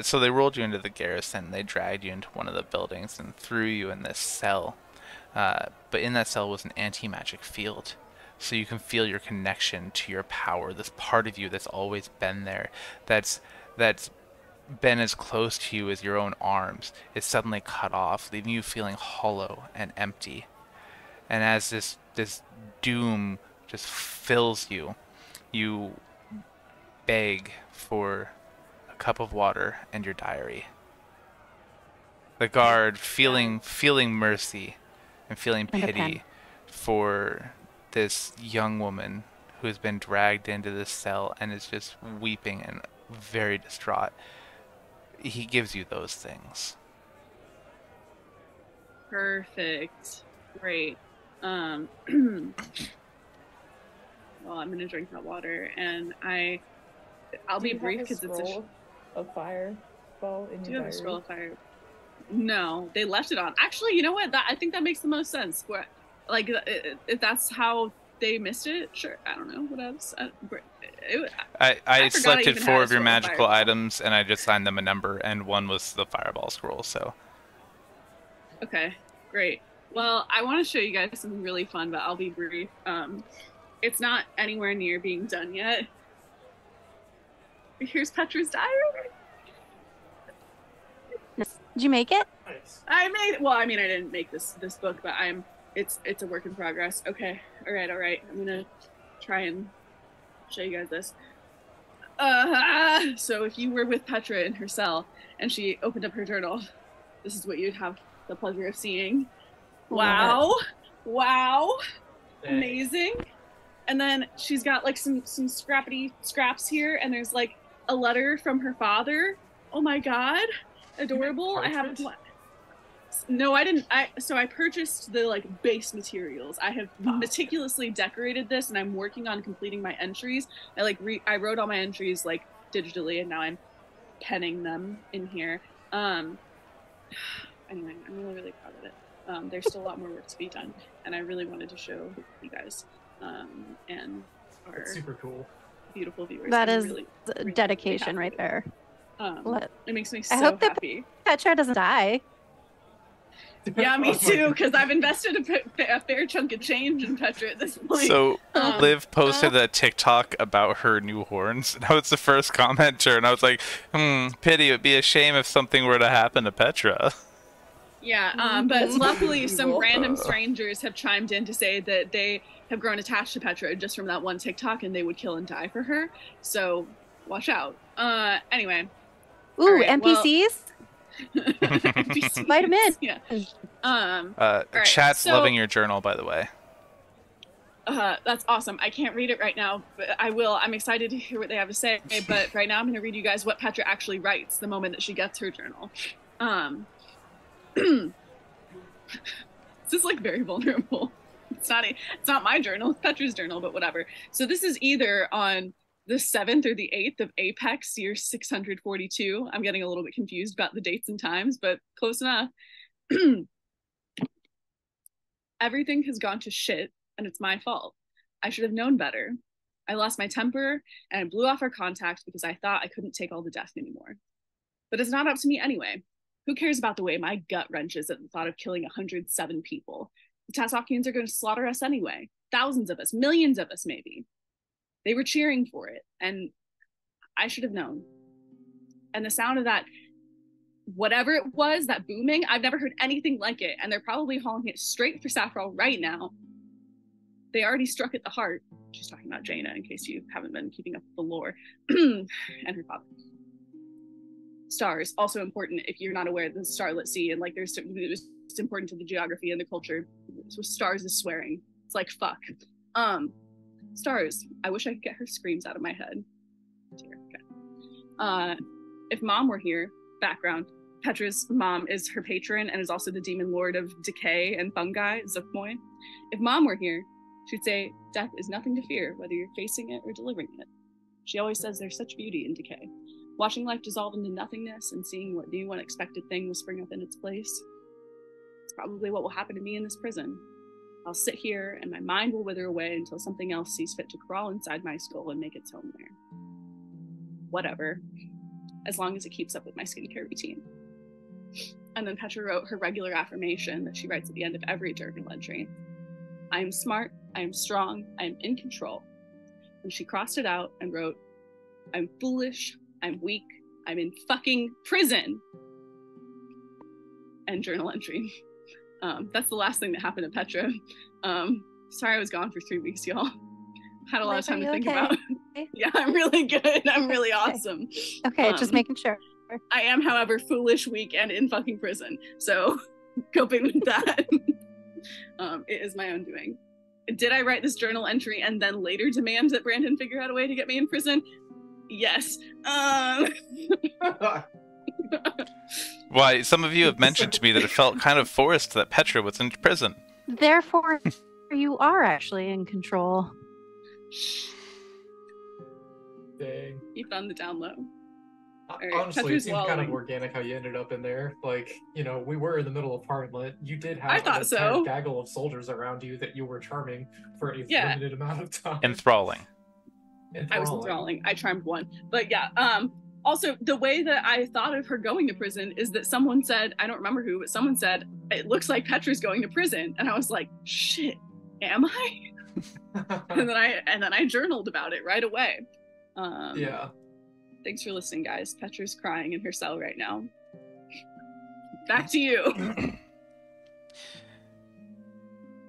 So they rolled you into the garrison. They dragged you into one of the buildings and threw you in this cell. But in that cell was an anti-magic field. So you can feel your connection to your power, this part of you that's always been there, that's been as close to you as your own arms, is suddenly cut off, leaving you feeling hollow and empty. And as this doom just fills you, you beg for a cup of water, and your diary. The guard feeling mercy and feeling And a pity pen. for this young woman who has been dragged into this cell and is just weeping and very distraught. He gives you those things. Perfect. Great. Well, I'm gonna drink that water, and I'll be brief because it's a. scroll of fireball in Do your you have a diary. scroll of fire? No, they left it on. Actually, you know what? I think that makes the most sense. Like, if that's how they missed it, sure. I don't know what else. I forgot I selected even 4 had a of your scroll of magical fireball. items, and I just signed them a number, and one was the fireball scroll. So Okay, great. Well, I want to show you guys something really fun, but I'll be brief. It's not anywhere near being done yet. Here's Petra's diary. Did you make it? Nice. I made. Well, I mean, I didn't make this book, but it's a work in progress. Okay, all right. I'm gonna try and show you guys this. So if you were with Petra in her cell and she opened up her journal, this is what you'd have the pleasure of seeing. Wow. Dang. Amazing. And then she's got like some scraps here, and there's like a letter from her father. Oh my god, adorable. I have Parchment? no, I didn't. So I purchased the like base materials. I have meticulously decorated this, and I'm working on completing my entries. I wrote all my entries like digitally, and now I'm penning them in here. Anyway, I'm really proud of it. There's still a lot more work to be done, and I really wanted to show you guys and our That's super cool. beautiful viewers. That I'm is really dedication happy right with there. it. It makes me so I hope that happy. Petra doesn't die. Yeah, Oh me my too, because God. I've invested a fair chunk of change in Petra at this point. So Um, Liv posted a TikTok about her new horns. That was the first commenter, and I was like, pity, it would be a shame if something were to happen to Petra. Yeah, but luckily some Evil. random strangers have chimed in to say that they have grown attached to Petra just from that one TikTok, and they would kill and die for her. So watch out. Anyway. Ooh, All right, well- NPCs? NPCs, Invite 'em in. Yeah. Chat's so- loving your journal, by the way. That's awesome. I can't read it right now, but I will. I'm excited to hear what they have to say. But right now, I'm going to read you guys what Petra actually writes the moment that she gets her journal. This is like very vulnerable. It's not my journal. It's Petra's journal, but whatever. So this is either on the 7th or the 8th of Apex, year 642. I'm getting a little bit confused about the dates and times, but close enough. Everything has gone to shit, and it's my fault. I should have known better. I lost my temper, and I blew off our contact because I thought I couldn't take all the death anymore. But it's not up to me anyway. Who cares about the way my gut wrenches at the thought of killing 107 people? The Tasokians are going to slaughter us anyway. Thousands of us, millions of us maybe. They were cheering for it, and I should have known. And the sound of that, whatever it was, that booming, I've never heard anything like it, and they're probably hauling it straight for Saffron right now. They already struck at the heart. She's talking about Jaina, in case you haven't been keeping up with the lore, and her father. Stars, also important if you're not aware of the starlit sea, and like it's important to the geography and the culture. So stars is swearing. It's like fuck. Stars. I wish I could get her screams out of my head. Okay. If Mom were here, background. Petra's mom is her patron and is also the demon lord of decay and fungi, Zukmoy. If Mom were here, she'd say, death is nothing to fear, whether you're facing it or delivering it. She always says there's such beauty in decay. Watching life dissolve into nothingness and seeing what new unexpected thing will spring up in its place. It's probably what will happen to me in this prison. I'll sit here and my mind will wither away until something else sees fit to crawl inside my skull and make its home there. Whatever. As long as it keeps up with my skincare routine. And then Petra wrote her regular affirmation that she writes at the end of every journal entry. I am smart, I am strong, I am in control. And she crossed it out and wrote, I'm foolish, I'm weak, I'm in fucking prison. End journal entry. That's the last thing that happened to Petra. Sorry I was gone for 3 weeks, y'all. had a lot of Liv, are time to you think okay? about. Yeah, I'm really good. I'm really awesome. Okay, just making sure. I am, however, foolish, weak, and in fucking prison. So, coping with that. It is my own doing. Did I write this journal entry and then later demand that Brandon figure out a way to get me in prison? Yes. Why, some of you have mentioned to me that it felt kind of forced that Petra was in prison. Therefore, you are actually in control. Dang. He found the down low. Alright, Honestly, Petra's it seemed kind of wallowing. organic how you ended up in there. Like, you know, we were in the middle of Parliament. You did have I an thought entire so. gaggle of soldiers around you that you were charming for a Yeah. limited amount of time. Enthralling. I was enthralling. I charmed one. But yeah, also the way that I thought of her going to prison is that someone said, I don't remember who, but someone said, it looks like Petra's going to prison. And I was like, shit, am I? and then I journaled about it right away. Yeah. Thanks for listening, guys. Petra's crying in her cell right now. Back to you.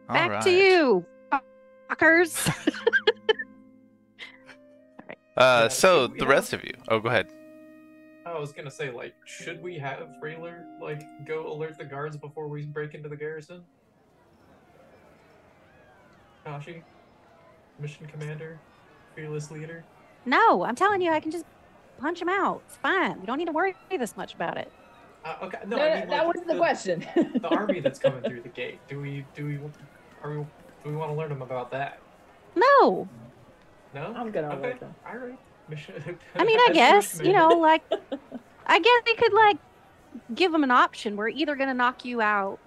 Back to you, fuckers. So should we the have- rest of you. Oh, go ahead. I was gonna say, like, should we have Rhaler, like, go alert the guards before we break into the garrison? Kashi? Mission commander? Fearless leader? No, I'm telling you, I can just punch him out. It's fine. We don't need to worry this much about it. Okay, No, I mean, that like, wasn't the question. The army that's coming through the gate. Do we want to learn them about that? No. No? I'm gonna Okay. alert them. All right. Mission. I mean, I As guess, mission you know, commander. like, I guess we could, like, give them an option. We're either going to knock you out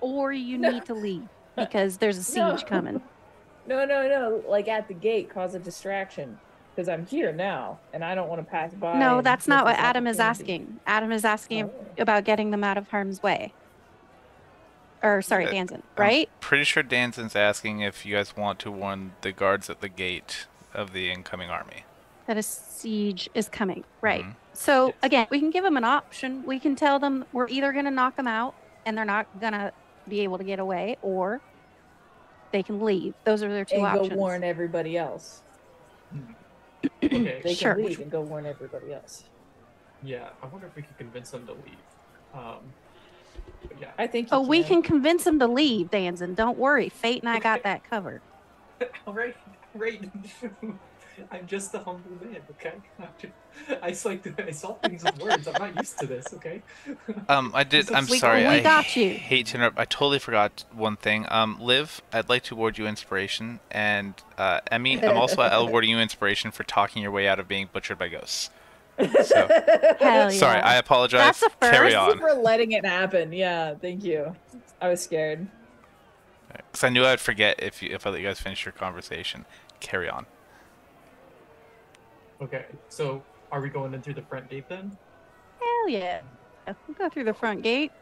or you No. need to leave because there's a siege coming. No. Like at the gate, cause a distraction. Because I'm here now, and I don't want to pass by. No, and that's miss not what this Adam is opportunity. asking. Adam is asking Oh. about getting them out of harm's way. Or, sorry, Yeah, Danzin, right? Pretty sure Danzon's asking if you guys want to warn the guards at the gate of the incoming army. That a siege is coming. Right. Mhm. So, Yes. again, we can give them an option. We can tell them we're either going to knock them out and they're not going to be able to get away, or they can leave. Those are their two And options. go warn everybody else. Okay. They Sure. can leave and go warn everybody else. Yeah, I wonder if we could convince them to leave. But yeah. I think. You Oh, we can convince them to leave, Danzin. Don't worry. Fate and I got that covered. All right. I'm just a humble man, okay? I saw things with words. I'm not used to this, okay? I'm We- sorry. we I got you. hate to interrupt. I totally forgot one thing. Liv, I'd like to award you inspiration, and Emmy, I'm awarding you inspiration for talking your way out of being butchered by ghosts. So, Hell yeah. sorry, I apologize. That's a first. Carry Thank you on. for letting it happen. Yeah, thank you. I was scared. Because I knew I'd forget if I let you guys finish your conversation. Carry on. Okay, so are we going in through the front gate then? Hell yeah. We'll go through the front gate.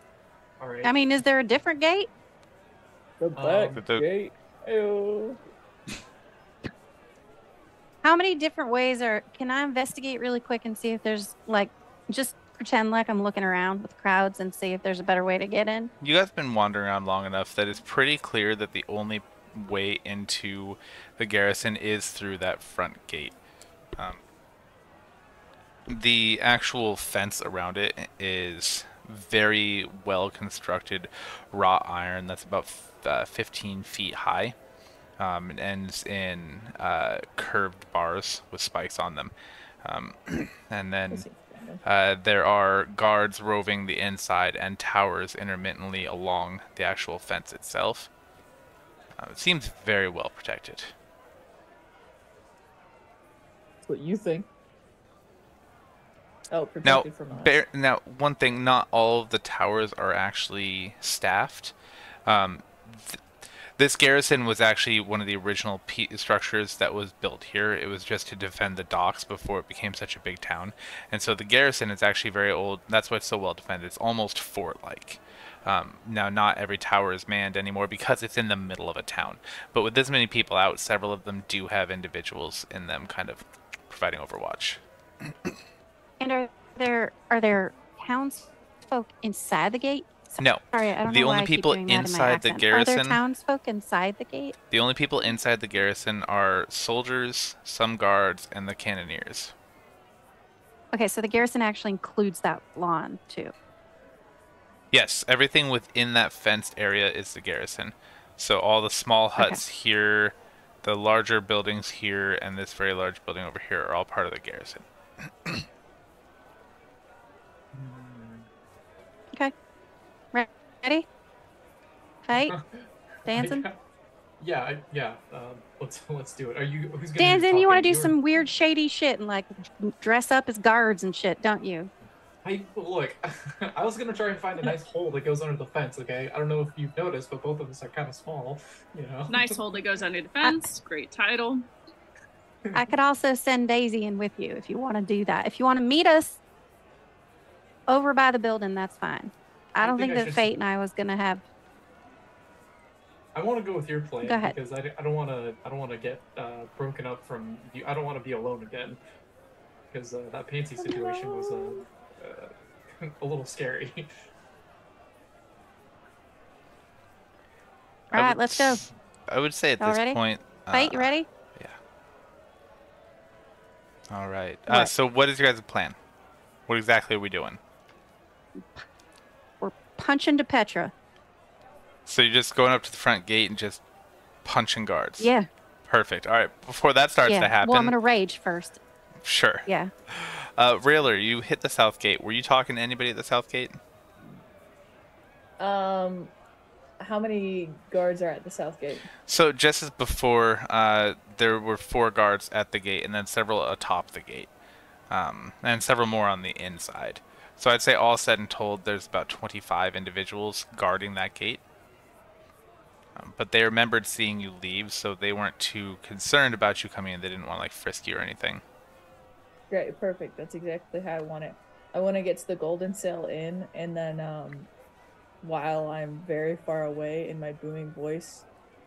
All right. I mean, is there a different gate? The back the- gate. Ew. How many different ways can I investigate really quick and see if there's, like, just pretend like I'm looking around with crowds and see if there's a better way to get in? You guys have been wandering around long enough that it's pretty clear that the only way into the garrison is through that front gate. The actual fence around it is very well constructed wrought iron that's about 15 feet high. It ends in curved bars with spikes on them. And then there are guards roving the inside and towers intermittently along the actual fence itself. It seems very well protected. That's what you think. Oh, Now, protected from us. now, one thing, not all of the towers are actually staffed. This garrison was actually one of the original structures that was built here. It was just to defend the docks before it became such a big town. And so the garrison is actually very old. That's why it's so well defended. It's almost fort-like. Now, not every tower is manned anymore because it's in the middle of a town. But with this many people out, several of them do have individuals in them kind of providing overwatch. And are there townsfolk inside the gate? No. Sorry, I don't The know why only I keep people doing that in my inside the accent. Are there garrison- townsfolk inside the gate? The only people inside the garrison are soldiers, some guards, and the cannoneers. Okay, so the garrison actually includes that lawn too. Yes, everything within that fenced area is the garrison. So all the small huts here, the larger buildings here, and this very large building over here are all part of the garrison. Okay. Ready? Fight? Dancing? Yeah. Let's do it. Are you? Who's gonna? Dancing, you want to do You're- some weird shady shit and like dress up as guards and shit, don't you? Look, I was gonna try and find a nice hole that goes under the fence. Okay, I don't know if you've noticed, but both of us are kind of small. You know. Nice hole that goes under the fence. Great title. I could also send Daisy in with you if you want to do that. If you want to meet us over by the building, that's fine. I don't think that should- Fate and I was gonna have. I want to go with your plan Go ahead. because I don't want to get broken up from you. I don't want to be alone again because that Pansy situation was a little scary. All right, let's go. I would say at Y'all this ready? point. Fate, you ready? Yeah. All right. What? So what is your guys' plan? What exactly are we doing? We're punching to Petra. So you're just going up to the front gate and just punching guards? Yeah. Perfect. All right. Before that starts Yeah. to happen. Well, I'm gonna rage first. Sure. Yeah. Railer, you hit the south gate. Were you talking to anybody at the south gate? How many guards are at the south gate? So just as before, there were 4 guards at the gate, and then several atop the gate, and several more on the inside. So I'd say all said and told, there's about 25 individuals guarding that gate. But they remembered seeing you leave, so they weren't too concerned about you coming in. They didn't want to like frisk you or anything. Great, perfect. That's exactly how I want it. I want to get to the Golden Sail Inn, and then while I'm very far away in my booming voice,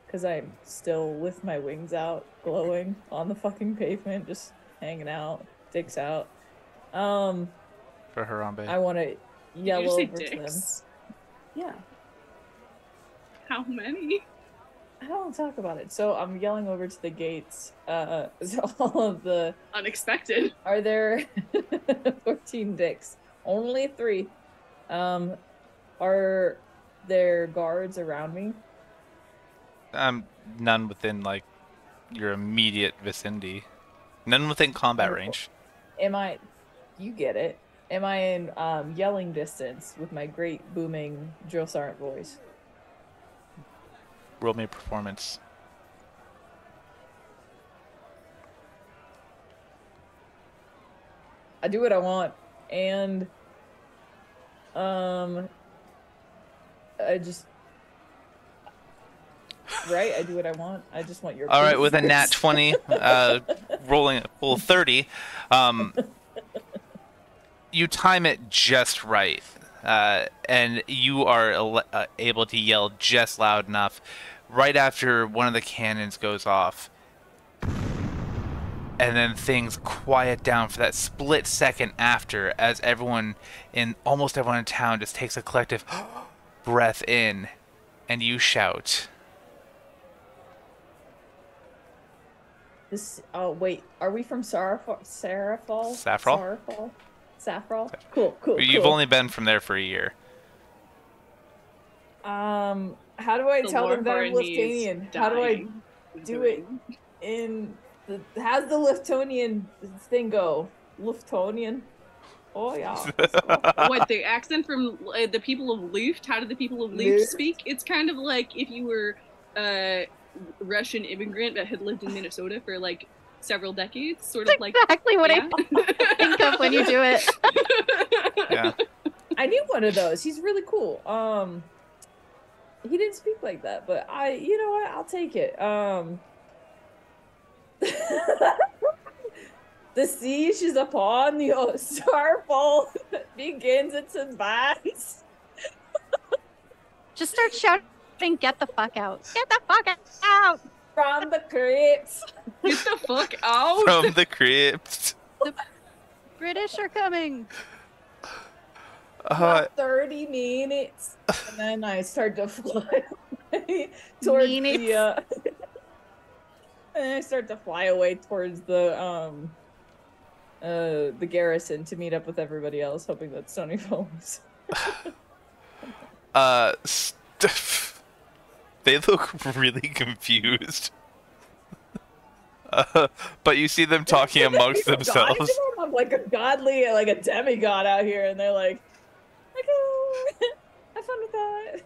because I'm still with my wings out, glowing on the fucking pavement, just hanging out, dicks out. For Harambe. I want to Did yell you say over to them. dicks? Yeah, How many? I don't want to talk about it. So I'm yelling over to the gates. So all of the Unexpected. are there 14 dicks? Only 3. Are there guards around me? None within like your immediate vicinity. None within combat Wonderful. range. Am I? You get it. Am I in yelling distance with my great booming drill sergeant voice? Roll me a performance. I do what I want, and I just right. I do what I want. I just want your. All right, with a voice. nat 20, rolling a full 30, you time it just right, and you are able to yell just loud enough right after one of the cannons goes off. And then things quiet down for that split second after, as almost everyone in town just takes a collective breath in, and you shout. This. Oh wait, are we from Saffral? Saffral? Saffral. Cool. You've only been from there for a year. How do I The tell them that I'm Warhorn is Liftonian? How do I dying. do it in the? How's the Liftonian thing go? Liftonian. Oh yeah. What, the accent from the people of Luft? How do the people of Luft Luft. speak? It's kind of like if you were a Russian immigrant that had lived in Minnesota for like several decades, sort of like. Exactly what yeah. I think of when you do it. Yeah. I knew one of those. He's really cool. He didn't speak like that, but you know what? I'll take it. The siege is upon the Starfall begins its advance. Just start shouting, "Get the fuck out! Get the fuck out!" From the crypts. Get the fuck out! From the crypt. British are coming. About 30 minutes, and then I start to fly away towards the. And I start to fly away towards the garrison to meet up with everybody else, hoping that Stony follows. They look really confused. But you see them talking amongst themselves. I'm like a godly, like a demigod out here, and they're like, okay, have fun with that.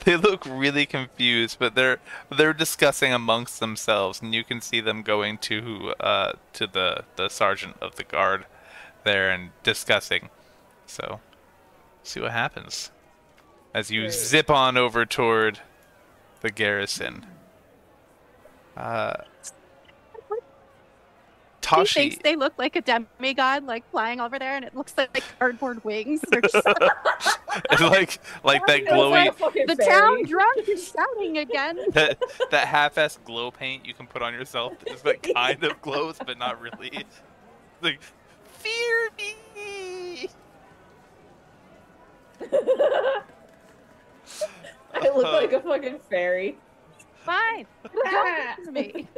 They look really confused, but they're discussing amongst themselves, and you can see them going to the sergeant of the guard there and discussing. So, see what happens as you zip on over toward the garrison. Tashi thinks they look like a demigod, like flying over there, and it looks like cardboard wings. They're just like that glowy. The town drunk is shouting again. that half-ass glow paint you can put on yourself is that kind of glows, but not really. Like, fear me. I look like a fucking fairy. Fine. Don't listen to me.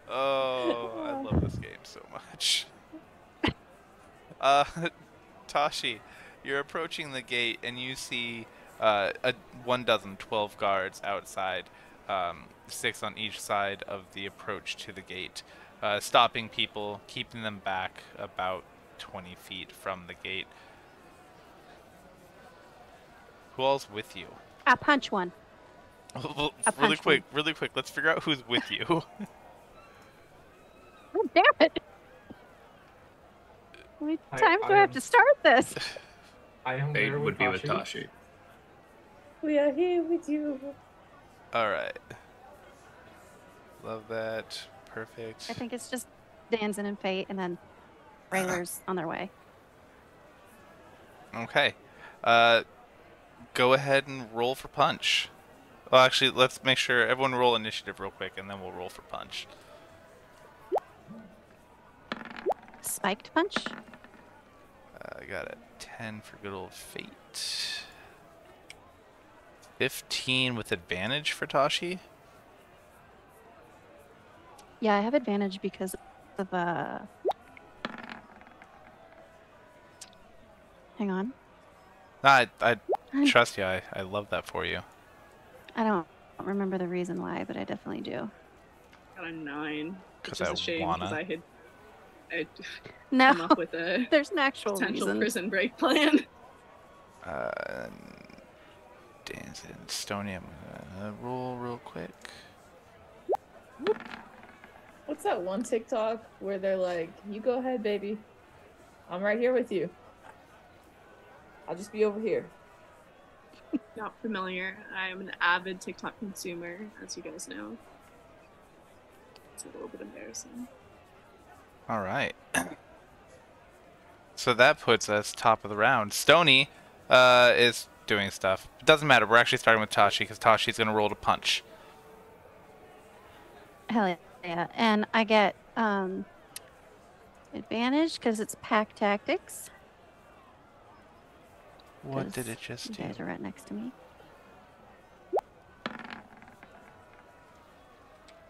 Oh, I love this game so much. Tashi, you're approaching the gate and you see 12 guards outside, 6 on each side of the approach to the gate, stopping people, keeping them back about 20 feet from the gate. Who all's with you? I'll punch one. Really quick, let's figure out who's with you. Oh, damn it! How many times do I have to start this? I am Fate would be with Tashi. We are here with you. Alright. Love that. Perfect. I think it's just Danzin and Fate, and then Rhaler's on their way. Okay. Go ahead and roll for punch. Well, actually, let's make sure everyone roll initiative real quick, and then we'll roll for punch. Spiked punch? I got a 10 for good old Fate. 15 with advantage for Tashi. Yeah, I have advantage because of hang on. I trust you. I love that for you. I don't remember the reason why, but I definitely do. Got a 9. Which 'Cause is I a shame wanna. because I'd No, come up with a there's an actual potential reason. prison break plan. Danzin, Stony, I'm gonna roll real quick. What's that one TikTok where they're like, you go ahead, baby. I'm right here with you. I'll just be over here. Not familiar. I am an avid TikTok consumer, as you guys know. It's a little bit embarrassing. Alright. So that puts us top of the round. Stony is doing stuff. It doesn't matter. We're actually starting with Tashi because Tashi's going to roll to punch. Hell yeah. And I get advantage because it's pack tactics. What did it just You do? guys are right next to me.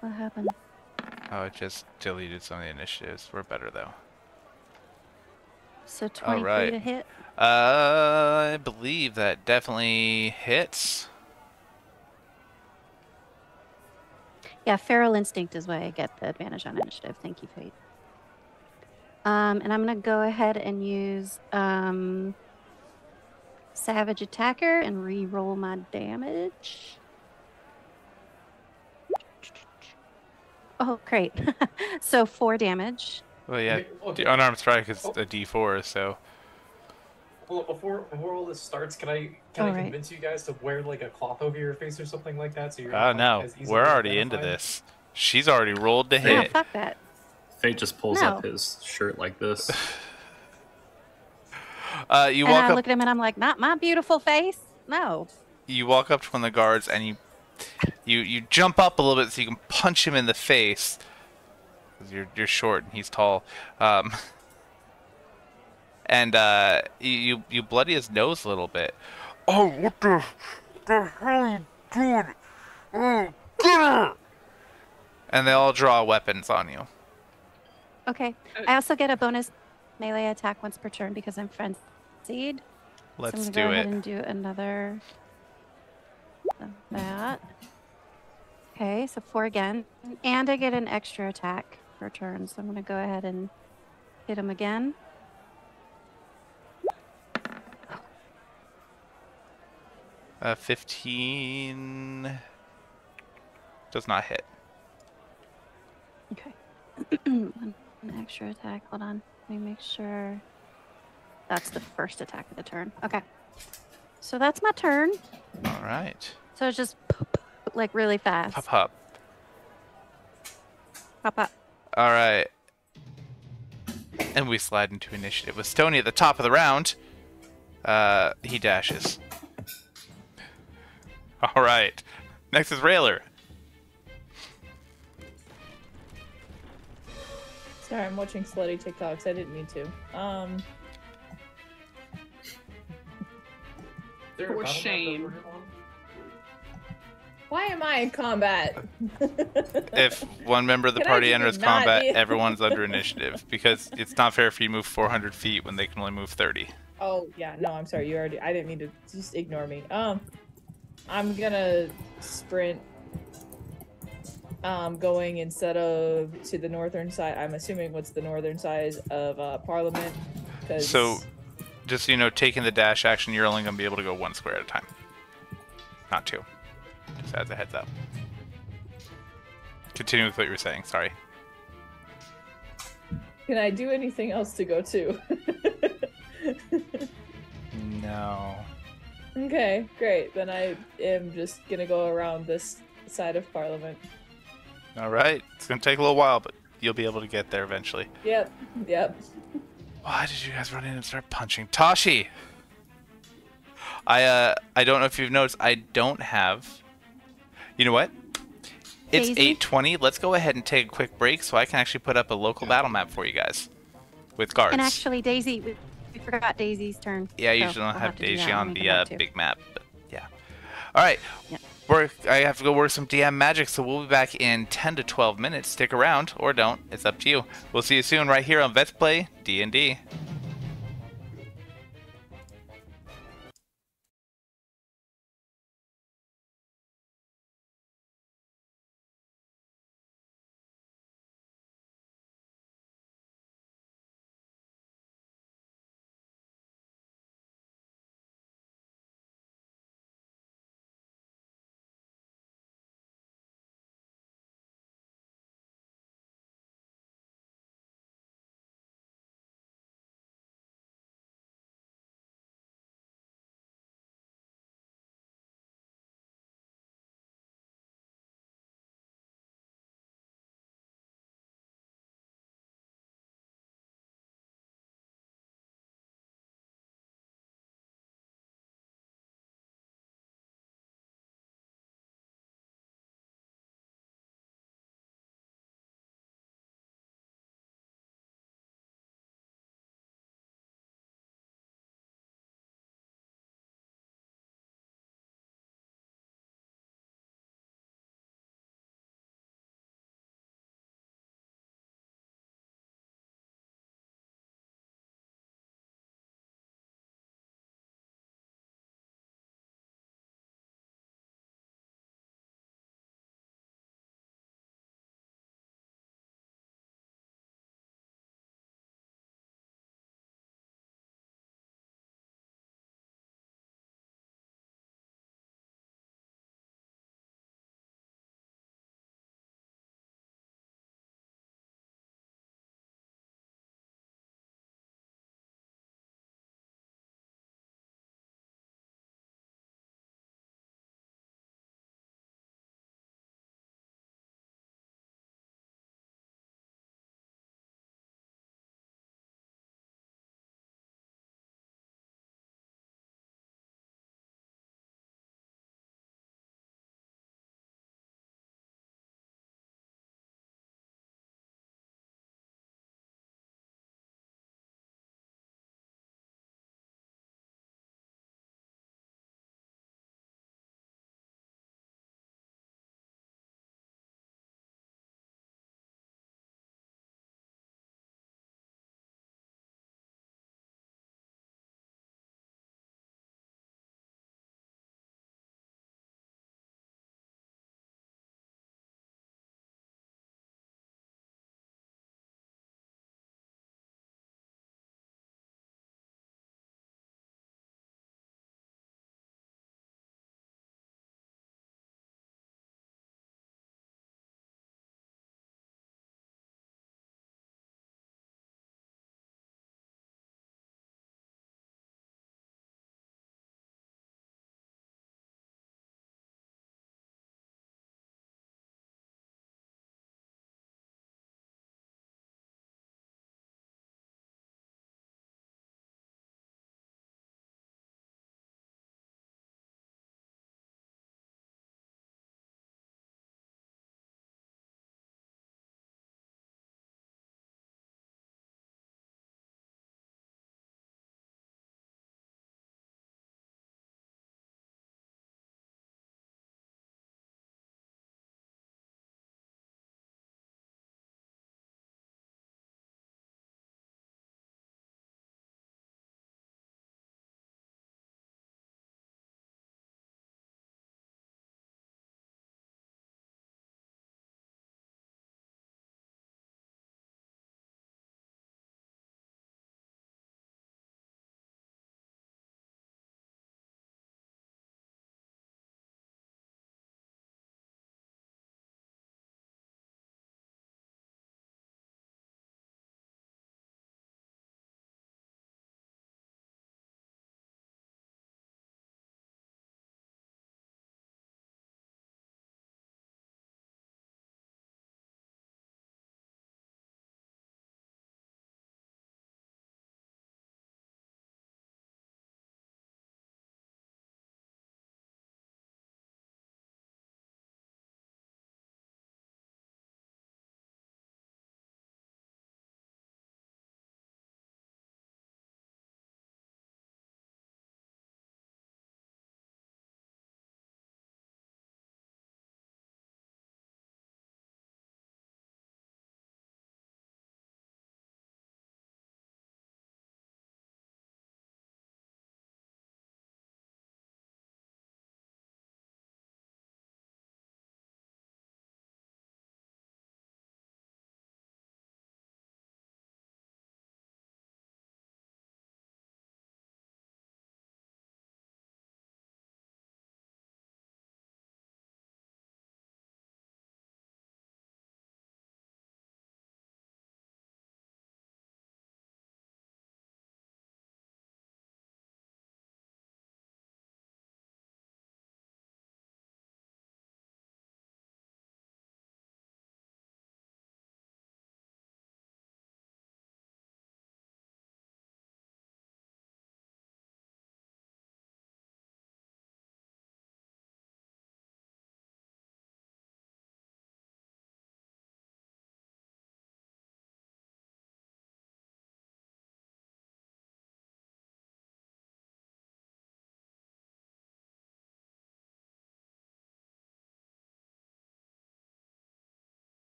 What happened? Oh, it just deleted some of the initiatives. We're better though. So 23 Alright. to hit. I believe that definitely hits. Yeah, feral instinct is why I get the advantage on initiative. Thank you, Fate. And I'm gonna go ahead and use Savage Attacker and re-roll my damage. Oh, great. So 4 damage. Well, yeah, Okay. unarmed strike is a D4, so. Well, before all this starts, can I Alright. convince you guys to wear like a cloth over your face or something like that, so you're Oh not no, as easily we're already into identified? this. She's already rolled to Oh, hit. fuck that. Fate just pulls No. up his shirt like this. You And walk I up. look at him and I'm like, not my beautiful face. No. You walk up to one of the guards and you jump up a little bit so you can punch him in the face. 'Cause you're short and he's tall. and you bloody his nose a little bit. Oh, what the hell are you doing? Oh, get her! And they all draw weapons on you. Okay. I also get a bonus melee attack once per turn because I'm frenzied. Let's so I'm do gonna go it. ahead and do another of that. Okay, so 4 again. And I get an extra attack per turn. So I'm going to go ahead and hit him again. Uh, 15 does not hit. Okay. An extra attack. Hold on. Let me make sure. That's the first attack of the turn. Okay. So that's my turn. All right. So it's just like really fast. Pop up. Pop up. All right. And we slide into initiative with Stony at the top of the round. He dashes. All right. Next is Rhaler. Sorry, I'm watching slutty TikToks. I didn't mean to. There a For battle map that shame. we're on? Why am I in combat? If one member of the Can I party just enters not combat, be- everyone's under initiative because it's not fair for you to move 400 feet when they can only move 30. Oh yeah, no, I'm sorry. You already. I didn't mean to. Just ignore me. I'm gonna sprint. Going instead of to the northern side. I'm assuming what's the northern side of Parliament. 'Cause... So, just so you know, taking the dash action, you're only going to be able to go 1 square at a time. Not 2. Just as a heads up. Continue with what you were saying, sorry. Can I do anything else to go to? No. Okay, great. Then I am just gonna go around this side of Parliament. Alright, it's going to take a little while, but you'll be able to get there eventually. Yep, yep. Why did you guys run in and start punching? Tashi! I don't know if you've noticed, I don't have... You know what? It's Daisy? 8:20. Let's go ahead and take a quick break so I can actually put up a local battle map for you guys. With guards. And actually, Daisy, we forgot Daisy's turn. Yeah, I so usually don't we'll have to do Daisy that on when we the come back, too. big map, but yeah. Alright. Yep. I have to go work some DM magic, so we'll be back in 10 to 12 minutes. Stick around, or don't. It's up to you. We'll see you soon right here on Vets Play D&D.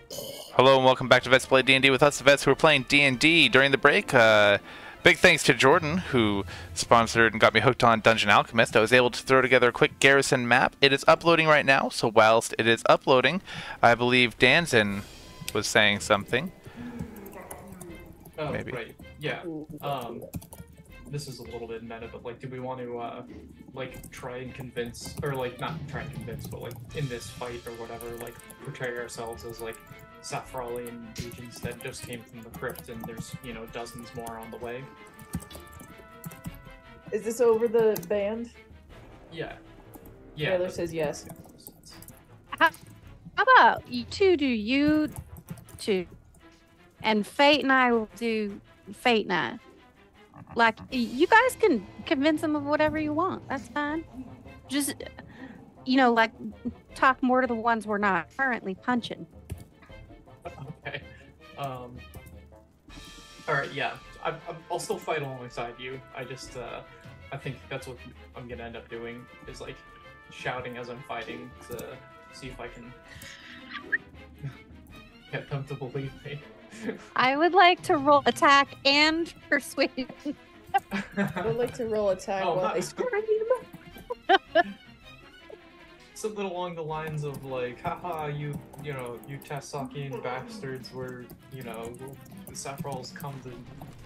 Hello and welcome back to Vets Play D&D with us, the Vets who are playing D&D during the break. Big thanks to Jordan, who sponsored and got me hooked on Dungeon Alchemist. I was able to throw together a quick garrison map. It is uploading right now, so whilst it is uploading, I believe Danzen was saying something. Oh, Maybe. right. Yeah. This is a little bit meta, but like, do we want to like try and convince, or like not try and convince, but like in this fight or whatever, like portray ourselves as like Saffralian agents that just came from the crypt, and there's, you know, dozens more on the way. Is this over the band? Yeah. Yeah. Rhaler says yes. How about you two do you two, and Fate and I will do Fate and I. Like, you guys can convince them of whatever you want. That's fine. Just, you know, like, talk more to the ones we're not currently punching. Okay. All right. Yeah. I'll still fight alongside you. I just I think that's what I'm gonna end up doing, is like shouting as I'm fighting to see if I can get them to believe me. I would like to roll attack and persuasion. I would like to roll attack Oh, while not- I scream. Something along the lines of like, haha, you know, you Tassakian bastards were, you know, the Saffrals come to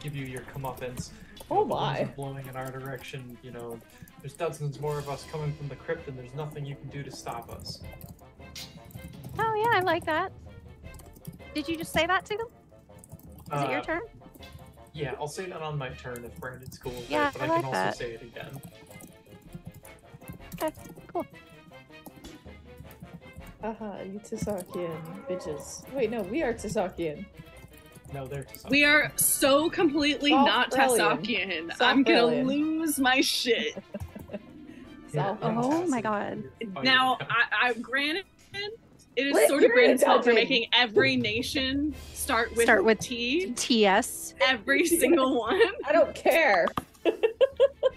give you your comeuppance. Oh The winds my. are blowing in our direction, you know, there's dozens more of us coming from the crypt and there's nothing you can do to stop us. Oh, yeah, I like that. Did you just say that to them? Is it your turn? Yeah, I'll say that on my turn if Brandon's cool with Yeah, it, but I I, like can also that. say it again. Okay, cool. Haha, you Tassakian bitches. Wait, no, we are Tassakian. No, they're Tassakian. We are so completely not Tassakian. Tassakian. I'm gonna Tassakian. lose my shit. South Oh my god. Now, I granted, it is Wait, sort of you're in Brandon's fault for Dungeon. making every nation start with T. TS. Every single one. I don't care.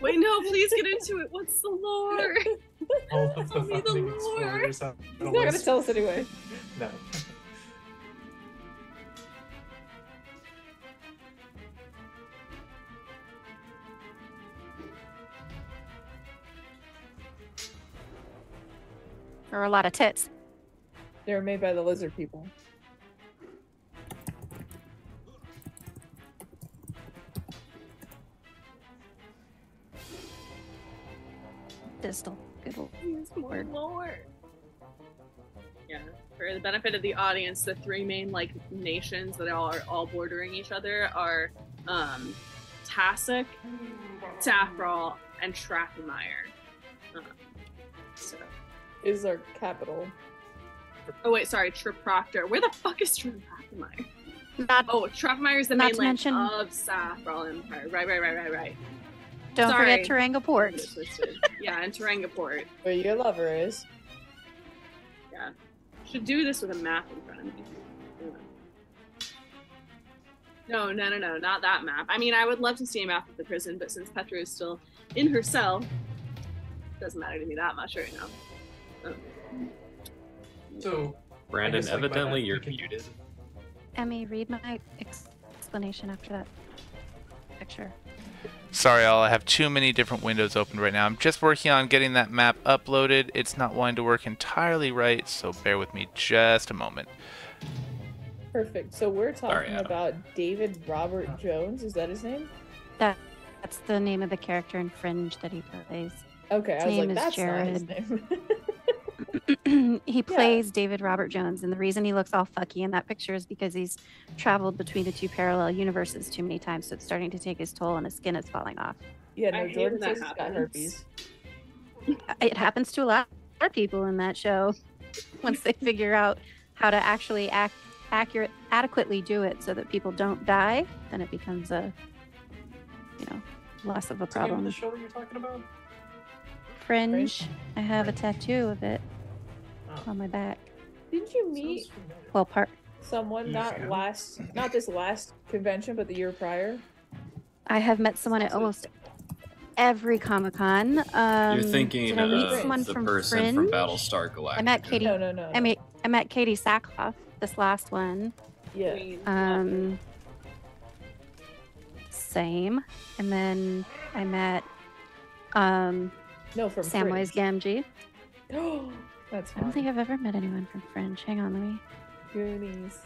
Wait, no, please get into it. What's the lore? All of the Tell me the fucking lore. explorers have He's not gonna tell us anyway. No. There are a lot of tits. They were made by the lizard people. Distal. Good lord. There's more lore. Yeah. For the benefit of the audience, the three main like nations that are all bordering each other are Tassoc, Saffral, and Strathmire. So. Is our capital. Oh wait, sorry, Triproctor. Where the fuck is Strathmire? Not, Oh, Strathmire is the Not to mainland mention- of Saffral Empire. Right. don't sorry. forget Terenga Port. Yeah, and Terenga Port. Where your lover is. Yeah. Should do this with a map in front of me. No, not that map. I mean, I would love to see a map of the prison, but since Petra is still in her cell, it doesn't matter to me that much right now. So, Brandon, I guess, like, by evidently that, you're we can- muted. Emmy, read my explanation after that picture. Sorry, all. I have too many different windows open right now. I'm just working on getting that map uploaded. It's not wanting to work entirely right, so bear with me just a moment. Perfect. So we're talking Adam. about David Robert Jones. Is that his name? That's the name of the character in Fringe that he plays. Okay, His I was name like, is that's not his Jared. name. He plays David Robert Jones, and the reason he looks all fucky in that picture is because he's traveled between the two parallel universes too many times, so it's starting to take his toll and his skin is falling off. Yeah, I no, hate Jordan when that says he's got happens. herpes. It happens to a lot of people in that show once they figure out how to actually adequately do it so that people don't die, then it becomes a, less of a What's the name of problem. the show you're talking about? Fringe, I have a tattoo of it Oh. on my back. Didn't you Sounds meet familiar. Well, someone Yeah. not this last convention, but the year prior? I have met someone at almost every Comic-Con. You're thinking did I meet of someone the from person Fringe? from Battlestar Galactica. I met Katie. No. I met Katie Sackhoff this last one. Yeah. Same. And then I met No, from Samwise Gamgee. That's I fine. don't think I've ever met anyone from Fringe. Hang on, let me. Goonies.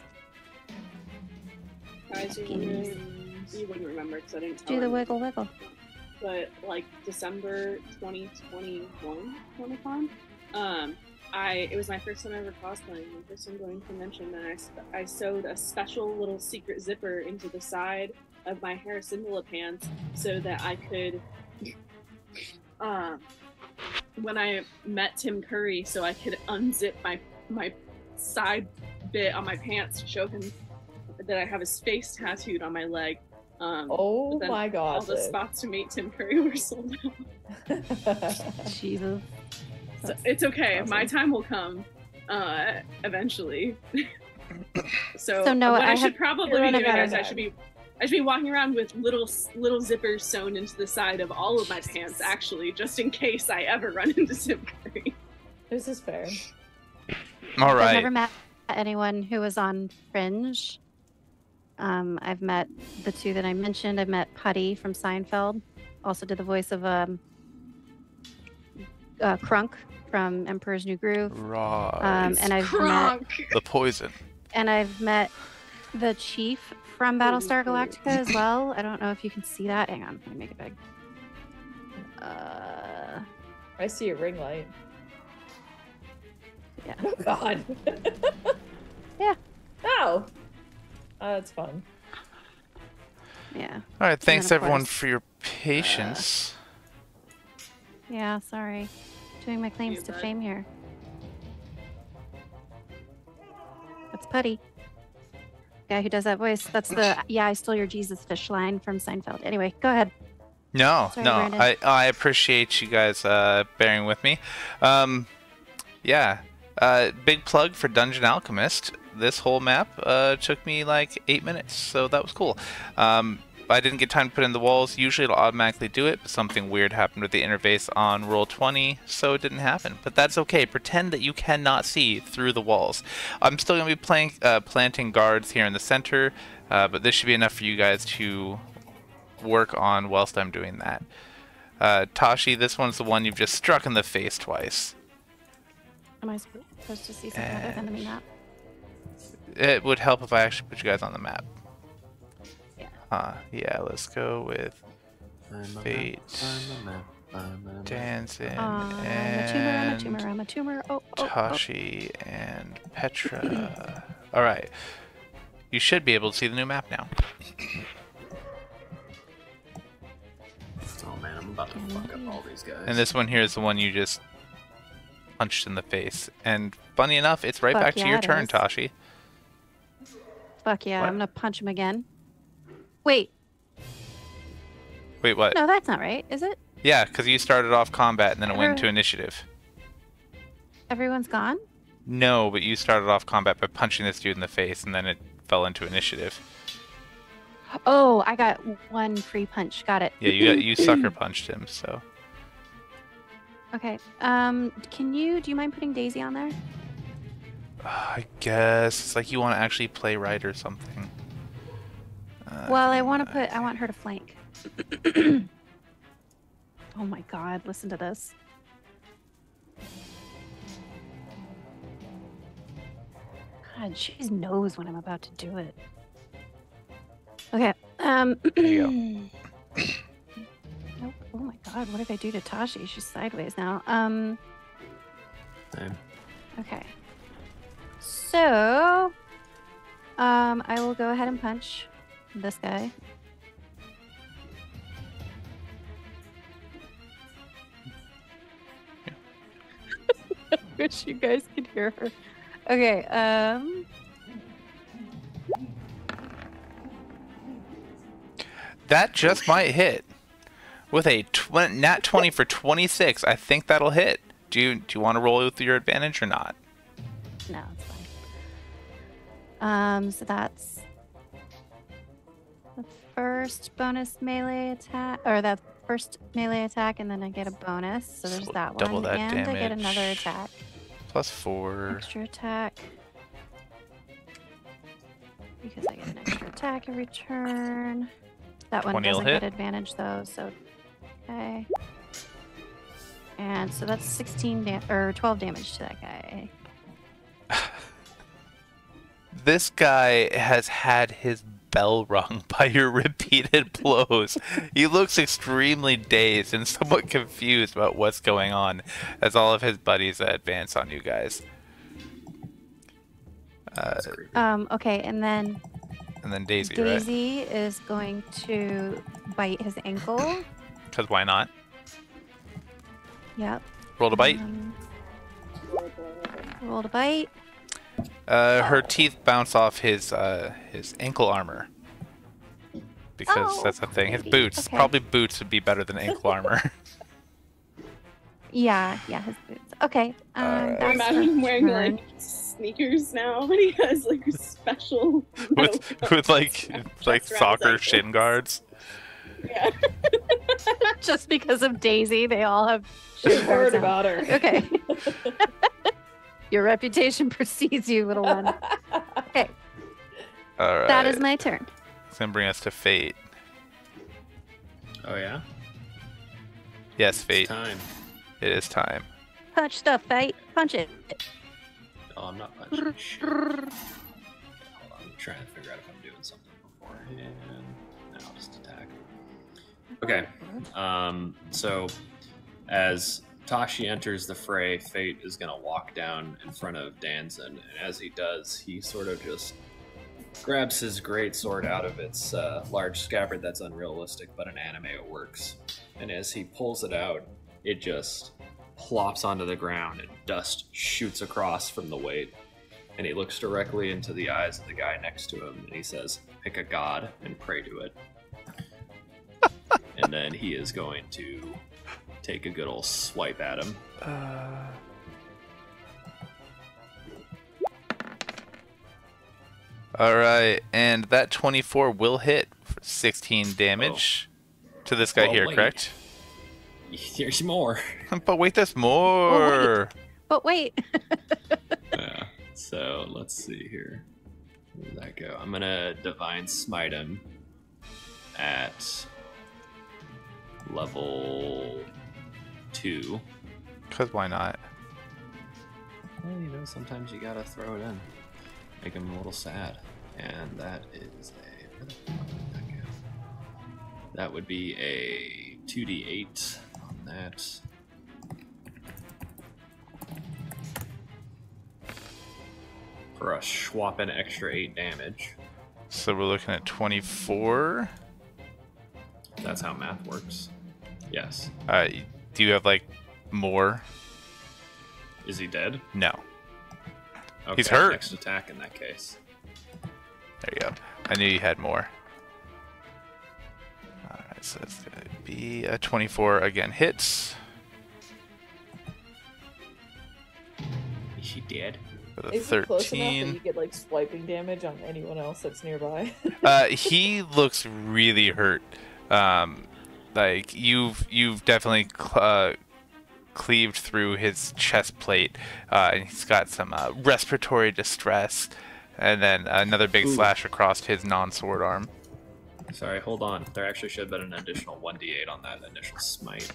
Guys, you wouldn't remember because I didn't tell Do the you. wiggle wiggle. But like December 2021 Comic-Con, it was my first time ever cosplaying, my first time going to convention, and I sewed a special little secret zipper into the side of my Harasimula pants so that I could, when I met Tim Curry, so I could unzip my side bit on my pants to show him that I have his face tattooed on my leg. Oh but then my god. all the spots to meet Tim Curry were sold out. Jesus. So it's okay. awesome. My time will come eventually. So Noah, what I I should have- probably you're be running doing out of is I should be walking around with little zippers sewn into the side of all of my pants, actually, just in case I ever run into Tim Curry. This is fair. All I've right. never met anyone who was on Fringe. I've met the two that I mentioned. I've met Putty from Seinfeld. Also did the voice of Krunk from Emperor's New Groove. Right. And I've Kronk! The poison. met the Chief from Battlestar Galactica as well. I don't know if you can see that. Hang on, let me make it big. I see a ring light. Yeah. Oh god. Yeah. Oh. That's fun. Yeah. All right. Thanks then, of everyone course, for your patience. Yeah, sorry. Doing my claims You to bet. fame here. That's Putty. Guy who does that voice. That's the "Yeah, I stole your Jesus" fish line from Seinfeld. Anyway, go ahead. No, Sorry, no. Brandon. I appreciate you guys bearing with me. Yeah. Big plug for Dungeon Alchemist. This whole map took me like 8 minutes, so that was cool. I didn't get time to put in the walls. Usually it'll automatically do it, but something weird happened with the interface on Roll20, so it didn't happen. But that's okay. Pretend that you cannot see through the walls. I'm still going to be planting guards here in the center, but this should be enough for you guys to work on whilst I'm doing that. Tashi, this one's the one you've just struck in the face twice. Am I supposed to see something other than the map? It would help if I actually put you guys on the map. Yeah. Yeah, let's go with Fate, Dancing, I'm and a tumor. Oh. Tashi and Petra. Alright. You should be able to see the new map now. Oh man, I'm about to fuck up all these guys. And this one here is the one you just punched in the face. And funny enough, it's right Fuck back to yeah, your it turn, is. Tashi. Fuck yeah, What? I'm gonna punch him again. Wait, Wait, what? no, that's not right, is it? Yeah, because you started off combat and then it went into Ever- initiative. Everyone's gone? No, but you started off combat by punching this dude in the face and then it fell into initiative. Oh, I got one free punch. Got it. Yeah, you sucker punched him, so. Okay. Do you mind putting Daisy on there? I guess it's like you want to actually play right or something. Well, I want her to flank. Oh my god, listen to this. God, she knows when I'm about to do it. Okay. There you Nope. Oh my god, what did I do to Tashi? She's sideways now. Same. Okay. So, I will go ahead and punch this guy. I wish you guys could hear her. Okay, That just might hit. With a nat 20 for 26, I think that'll hit. Do you want to roll with your advantage or not? no, it's fine. So that's the first bonus melee attack, or the first melee attack, and then I get a bonus. So there's So that double one, that and I get another damage. attack. Plus 4. Extra attack. attack every turn. That one 20 will doesn't hit. get advantage though, so okay. And so that's 12 damage to that guy. This guy has had his bell rung by your repeated blows. He looks extremely dazed and somewhat confused about what's going on as all of his buddies advance on you guys. Okay, and then Daisy, right? Daisy is going to bite his ankle. Because why not? Yep. Roll to bite. Roll to bite. Her teeth bounce off his ankle armor. Because that's the thing. His boots. Okay. Probably boots would be better than ankle armor. Yeah, his boots. Okay. I That's imagine her him wearing turn. like sneakers now, and he has like special with like Just around soccer his shin ankles. guards. Yeah. Just because of Daisy, they all have We've shin heard guards now. about her. Okay. Your reputation precedes you, little one. Okay, Alright. that is my turn. It's gonna bring us to Fate. Oh yeah? Yes, Fate. It's time. It is time. Punch stuff, Fate. Punch it. Oh, I'm not punching shit. Hold on, I'm trying to figure out if I'm doing something beforehand. No, I'll just attack. Okay. So as Tashi enters the fray, Fate is gonna walk down in front of Danzon, and as he does, he sort of just grabs his great sword out of its large scabbard that's unrealistic, but in anime it works. And as he pulls it out, it just plops onto the ground and dust shoots across from the weight. And he looks directly into the eyes of the guy next to him and he says, "Pick a god and pray to it." And then he is going to take a good old swipe at him. Alright, and that 24 will hit for 16 damage to this guy Well, here, wait. correct? There's more. But wait, there's more! But wait. Yeah. So let's see here. Where did that go? I'm gonna divine smite him at level 2. Because why not? Well, you know, sometimes you gotta throw it in. Make him a little sad. And that is a... where the fuck did that go? That would be a 2d8 on that. For a whopping extra 8 damage. So we're looking at 24. That's how math works. Yes. Do you have, like, more? Is he dead? No. Okay, He's hurt. Next attack in that case. There you go. I knew you had more. Alright, so it's going to be a 24 again. Hits. Is she dead? For the Is he close enough that 13. you get like swiping damage on anyone else that's nearby? He looks really hurt. Like you've definitely cleaved through his chest plate, and he's got some respiratory distress, and then another big Ooh. slash across his non-sword arm. Sorry, hold on. There actually should have been an additional 1d8 on that initial smite.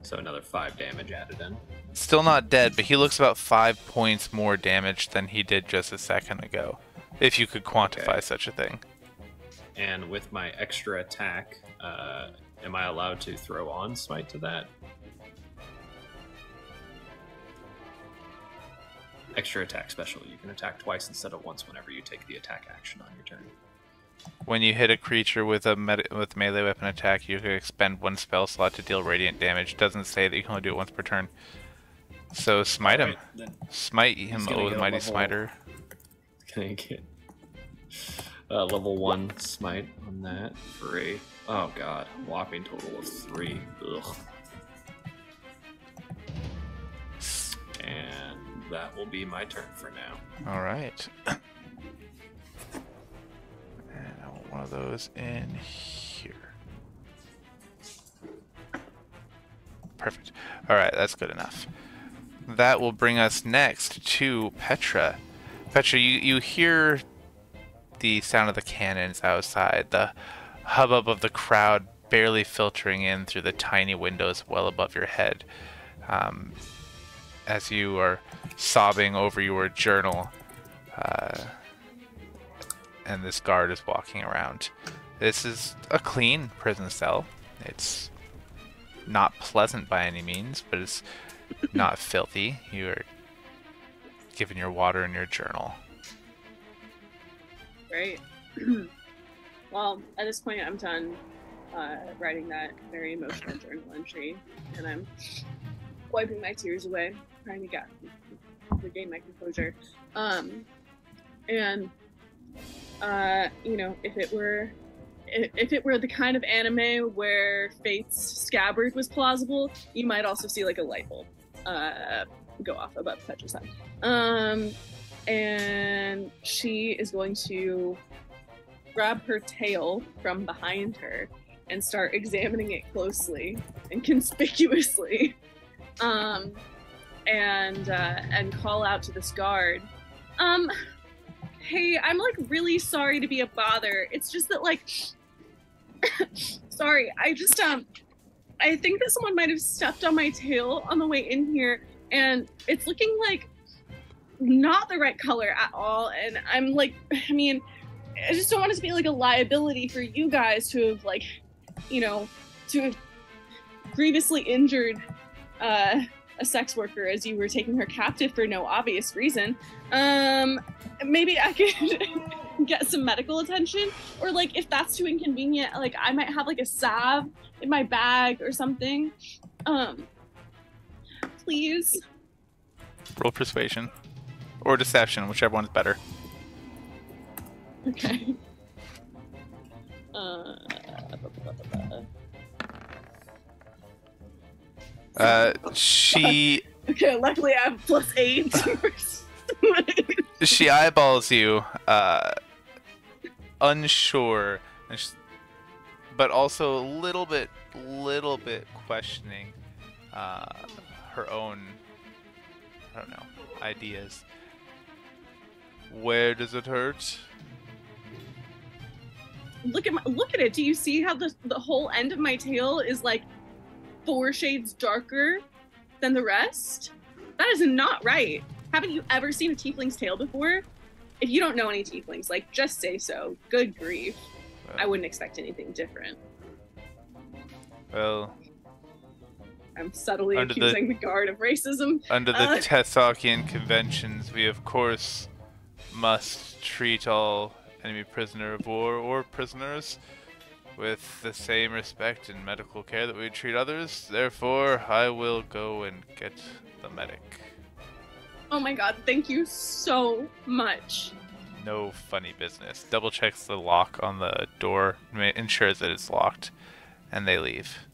So another 5 damage added in. Still not dead, but he looks about 5 points more damage than he did just a second ago, if you could quantify Okay. such a thing. And with my extra attack, am I allowed to throw on smite to that? Extra attack special. You can attack twice instead of once whenever you take the attack action on your turn. When you hit a creature with a melee weapon attack, you can expend 1 spell slot to deal radiant damage. Doesn't say that you can only do it once per turn. So smite him. Alright, then Smite him, He's gonna oh get a mighty level- smiter. can I get level 1 smite on that for a, oh god, whopping total of 3. Ugh. And that will be my turn for now. Alright. And I want one of those in here. Perfect. Alright, that's good enough. That will bring us next to Petra. Petra, you hear the sound of the cannons outside, the hubbub of the crowd barely filtering in through the tiny windows well above your head. As you are sobbing over your journal, and this guard is walking around. This is a clean prison cell. It's not pleasant by any means, but it's not filthy. You are given your water and your journal. Great. Well, at this point, I'm done writing that very emotional journal entry, and I'm wiping my tears away, trying to regain my composure. You know, if it were the kind of anime where Fate's scabbard was plausible, you might also see like a light bulb go off above Petra's head. And she is going to grab her tail from behind her and start examining it closely and conspicuously, and call out to this guard, hey, I'm like really sorry to be a bother. It's just that like, sorry, I just I think that someone might have stepped on my tail on the way in here, and it's looking like not the right color at all. And I'm like, I mean, I just don't want it to be like a liability for you guys to have like, you know, to have grievously injured a sex worker as you were taking her captive for no obvious reason. Maybe I could get some medical attention, or like if that's too inconvenient, like I might have like a salve in my bag or something. Please. Roll persuasion. Or deception, whichever one is better. Okay. She Okay, luckily I have +8. she eyeballs you, unsure, but also a little bit questioning her own, I don't know, ideas. Where does it hurt? Look at it. Do you see how the whole end of my tail is like 4 shades darker than the rest? That is not right. Haven't you ever seen a tiefling's tail before? If you don't know any tieflings, like, just say so. Good grief. Well, I wouldn't expect anything different. Well, I'm subtly Under accusing the guard of racism. under the Tessakian conventions, we of course must treat all enemy prisoner of war or prisoners with the same respect and medical care that we treat others. Therefore, I will go and get the medic. Oh my god, thank you so much. No funny business. Double checks the lock on the door, ensures that it's locked, and they leave.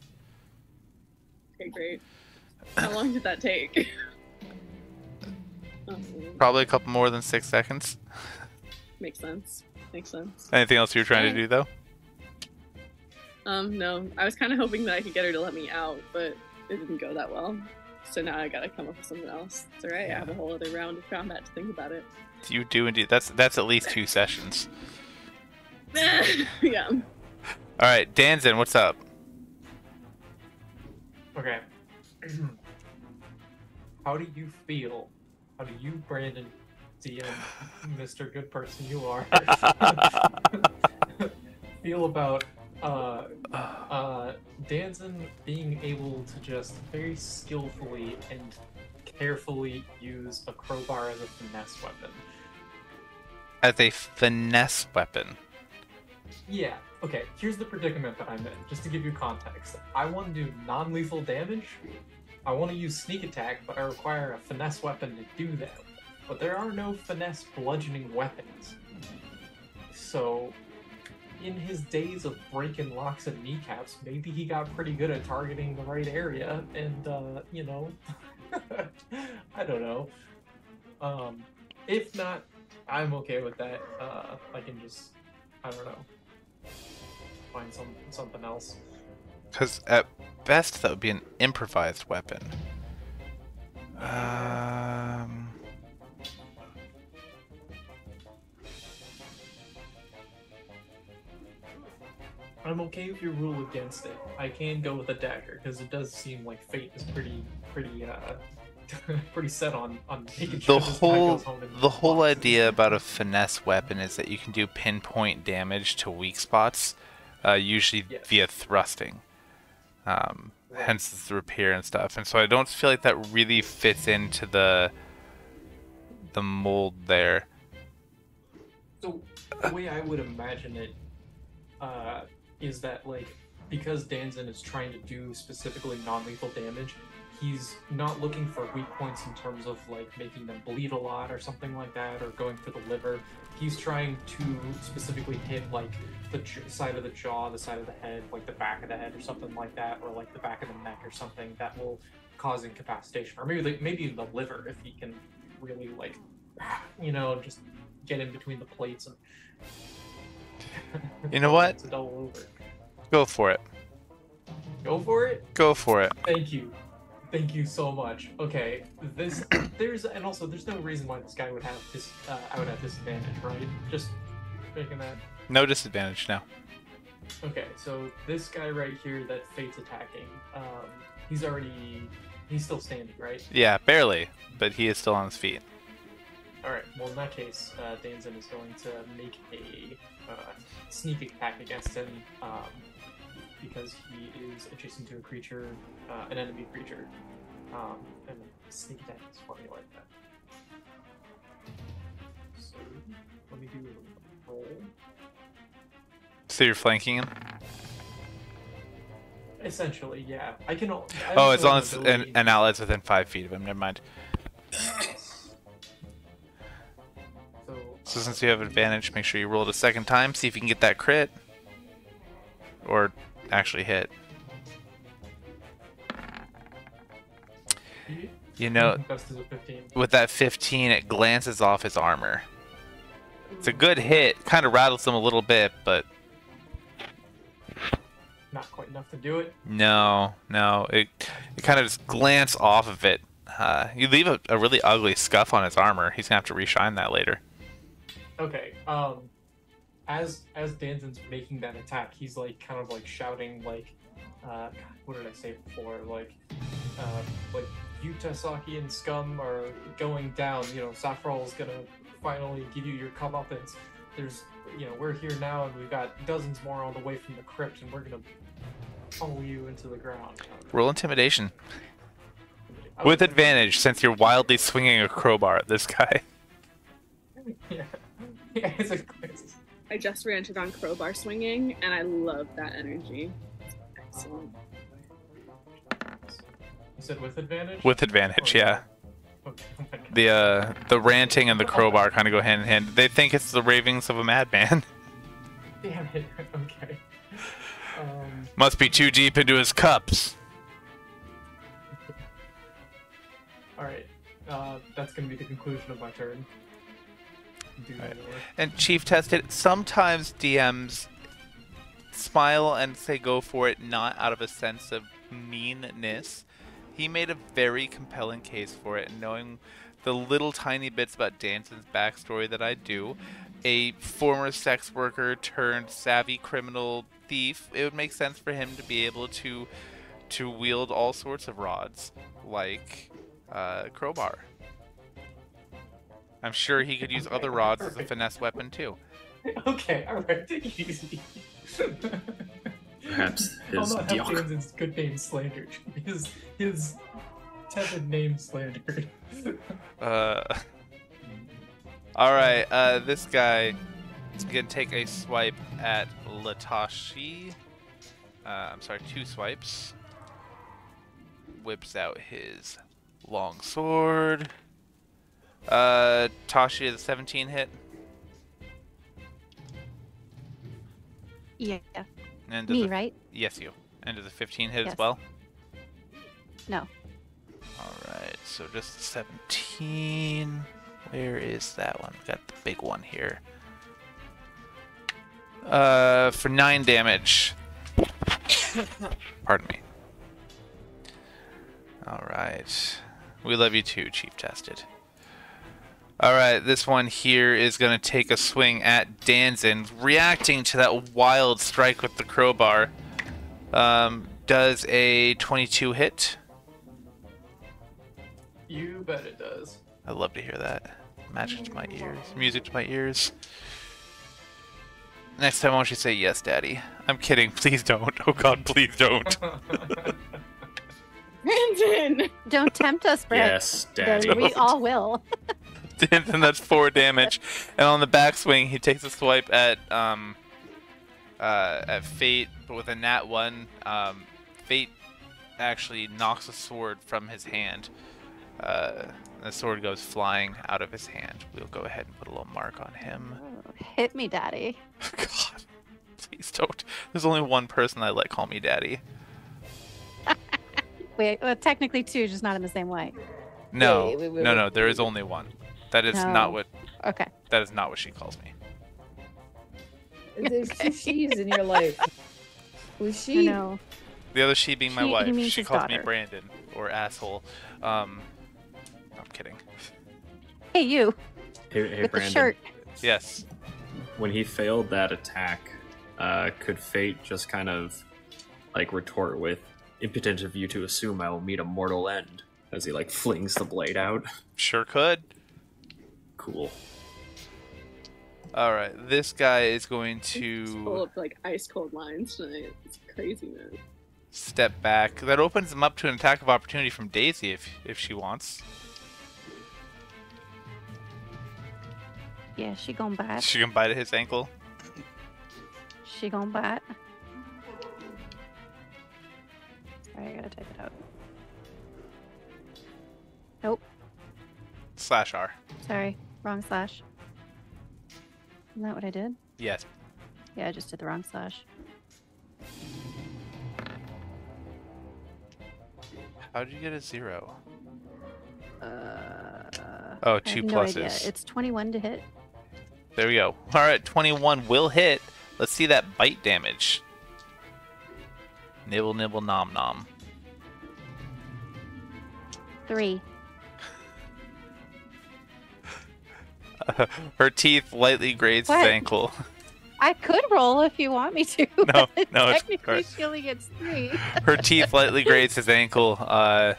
Okay, great. How long did that take? Probably a couple more than 6 seconds. Makes sense. Makes sense. Anything else you were trying to do, though? No. I was kind of hoping that I could get her to let me out, but it didn't go that well. So now I gotta come up with something else. It's alright, I have a whole other round of combat to think about it. You do indeed. That's at least 2 sessions. Yeah. Alright, Danzen, what's up? Okay. How do you feel? How do you, Brandon, DM, Mr. Good Person you are, feel about Danzen being able to just very skillfully and carefully use a crowbar as a finesse weapon? As a finesse weapon. Yeah. Okay, here's the predicament that I'm in, just to give you context. I want to do non-lethal damage. I want to use sneak attack, but I require a finesse weapon to do that. But there are no finesse bludgeoning weapons. So, in his days of breaking locks and kneecaps, maybe he got pretty good at targeting the right area, and, you know, I don't know. If not, I'm okay with that. I can just, I don't know, find something else. Because at best, that would be an improvised weapon. I'm okay if you rule against it. I can go with a dagger because it does seem like Fate is pretty pretty set on making sure this guy goes home. The whole idea about a finesse weapon is that you can do pinpoint damage to weak spots, usually via thrusting. Hence the repair and stuff. And so I don't feel like that really fits into the mold there. So the way I would imagine it is that, like, because Danzin is trying to do specifically non-lethal damage, he's not looking for weak points in terms of like making them bleed a lot or something like that, or going for the liver. He's trying to specifically hit like the side of the jaw, the side of the head, like the back of the head or something like that, or like the back of the neck or something that will cause incapacitation, or maybe the liver if he can really, like, you know, just get in between the plates and you know what? It's a double over. Go for it. Go for it? Go for it. Thank you. Thank you so much. Okay, there's no reason why this guy would have this. I would have disadvantage, right? Just making that. No disadvantage, no. Okay, so this guy right here that Fate's attacking, he's still standing, right? Yeah, barely, but he is still on his feet. All right. Well, in that case, Danzin is going to make a sneak attack against him because he is adjacent to a creature, an enemy creature, and sneak attack is funny like that. So let me do a roll. So you're flanking him? Essentially, yeah. I can. Oh, as long as an outlet's within 5 feet of him. Never mind. So since you have advantage, make sure you roll it a second time. See if you can get that crit. Or actually hit. You know, with that 15, it glances off his armor. It's a good hit. Kind of rattles him a little bit, but... not quite enough to do it? No. It kind of just glances off of it. You leave a really ugly scuff on his armor. He's going to have to reshine that later. Okay, as Danzin's making that attack, he's like kind of like shouting like, what did I say before? Like you Tasaki and Scum are going down. You know, Saffron's gonna finally give you your comeuppance. There's, you know, we're here now, and we've got dozens more on the way from the crypt, and we're gonna pummel you into the ground. Roll intimidation with advantage, since you're wildly swinging a crowbar at this guy. Yeah. Yeah, I just ranted on crowbar swinging, and I love that energy. It's excellent. You said with advantage? With advantage, yeah. Okay. Oh The ranting and the crowbar kind of go hand in hand. They think it's the ravings of a madman. Damn it. Okay. Must be too deep into his cups. All right. That's gonna be the conclusion of my turn. Right. And Chief tested, sometimes DMs smile and say go for it, not out of a sense of meanness. He made a very compelling case for it, and knowing the little tiny bits about Danzin's backstory that I do, a former sex worker turned savvy criminal thief, it would make sense for him to be able to wield all sorts of rods, like crowbar. I'm sure he could use other rods as a finesse weapon too. Okay, alright, take it easy. Perhaps his I'll not have Danzin's good name slandered. His tepid name slandered. Alright, this guy is gonna take a swipe at Latashi. I'm sorry, 2 swipes. Whips out his long sword. Tashi, the 17 hit. Yeah. And Me, right? Yes, you. And does the 15 hit Yes. as well? No. Alright, so just the 17. Where is that one? We got the big one here. For 9 damage. Pardon me. Alright. We love you too, Chief Tested. All right, this one here is going to take a swing at Danzin, reacting to that wild strike with the crowbar. Does a 22 hit? You bet it does. I love to hear that. Magic to my ears. Music to my ears. Next time, why don't you say yes, Daddy? I'm kidding. Please don't. Oh God, please don't. Brandon! Don't tempt us, Brett. Yes, Daddy. We all will. Danzin, that's 4 damage. And on the backswing, he takes a swipe at Fate, but with a nat 1. Fate actually knocks a sword from his hand. The sword goes flying out of his hand. We'll go ahead and put a little mark on him. Oh, hit me, Daddy. God, please don't. There's only one person I let call me Daddy. Wait, well, technically 2, just not in the same way. No, Wait, no, there is only one. That is No. not what. Okay. That is not what she calls me. There's Okay. 2 she's in your life. Was I she? know. The other she being my He wife. means She his calls me daughter. Brandon or asshole. I'm kidding. Hey, you Hey, with Brandon. the shirt. Yes. When he failed that attack, could Fate just kind of like retort with, "Impotent of you to assume I will meet a mortal end," as he like flings the blade out? Sure could. Cool. All right. This guy is going Just pull to up like ice cold lines tonight. It's crazy, man. step back. That opens him up to an attack of opportunity from Daisy if she wants. Yeah, she gonna bite. She can bite at his ankle. She gonna bite. Sorry, I gotta type it out. Nope. Slash R. Sorry, wrong slash. Isn't that what I did? Yes. Yeah, I just did the wrong slash. How'd you get a 0? Uh, Oh, I 2 have no idea. pluses. It's 21 to hit. There we go. All right, 21 will hit. Let's see that bite damage. Nibble, nibble, nom, nom. 3. Her teeth lightly graze his What? ankle. I could roll if you want me to. No, but no, it's technically alright. she only gets 3. Her teeth lightly graze his ankle. A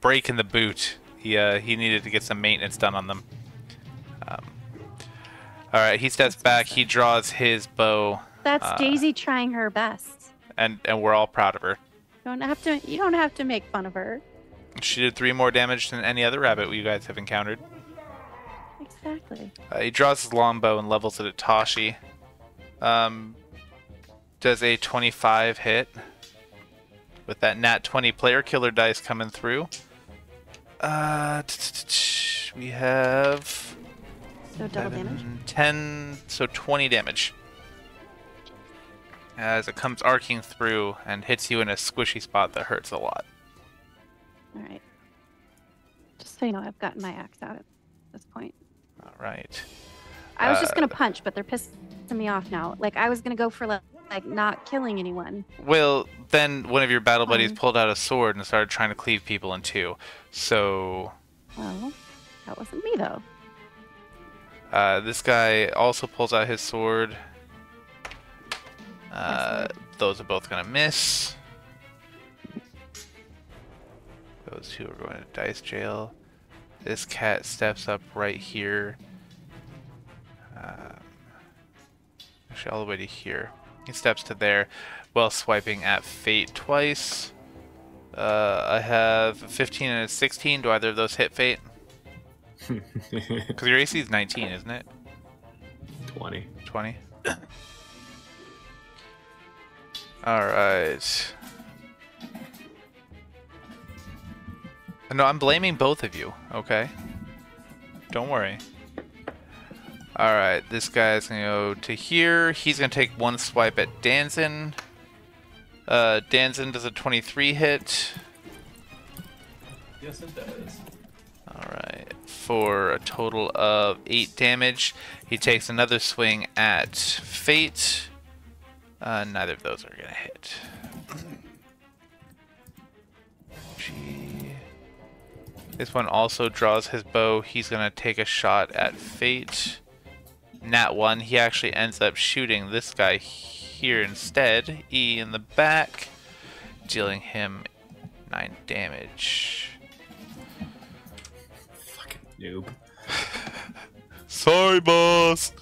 break in the boot. He needed to get some maintenance done on them. All right, he steps back. He draws his bow, That's Daisy trying her best. and we're all proud of her. You don't have to make fun of her. She did 3 more damage than any other rabbit you guys have encountered. Exactly. He draws his longbow and levels it at Tashi. Does a 25 hit with that nat 20 player killer dice coming through. We have So double 7, damage. 10, so 20 damage. As it comes arcing through and hits you in a squishy spot that hurts a lot. All right. Just so you know, I've gotten my axe out at this point. All right. I was just gonna punch, but they're pissing me off now. Like I was gonna go for like not killing anyone. Well, then one of your battle buddies Fine. pulled out a sword and started trying to cleave people in two. So Well, that wasn't me though. this guy also pulls out his sword. Excellent. Those are both going to miss. Those two are going to dice jail. This cat steps up right here. Actually, all the way to here. He steps to there while swiping at Fate twice. I have a 15 and a 16. Do either of those hit Fate? Because your AC is 19, isn't it? 20. 20. Alright. No, I'm blaming both of you, okay? Don't worry. Alright, this guy's gonna go to here. He's gonna take one swipe at Danzin. Danzin does a 23 hit. Yes, it does. Alright, for a total of 8 damage. He takes another swing at Fate. Neither of those are gonna hit. G. This one also draws his bow. He's going to take a shot at Fate. Nat 1. He actually ends up shooting this guy here instead. E in the back. Dealing him 9 damage. Fucking noob. Sorry, boss!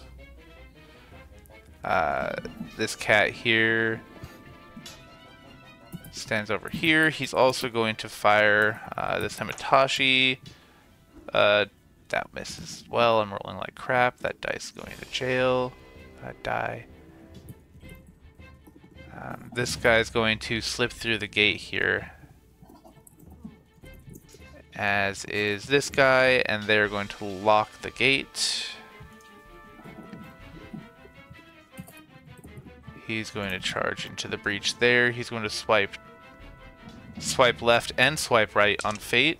This cat here stands over here. He's also going to fire this time at Tashi. That misses as well. I'm rolling like crap. That dice is going to jail. That die. This guy's going to slip through the gate here. As is this guy, and they're going to lock the gate. He's going to charge into the breach there. He's going to swipe left and swipe right on Fate.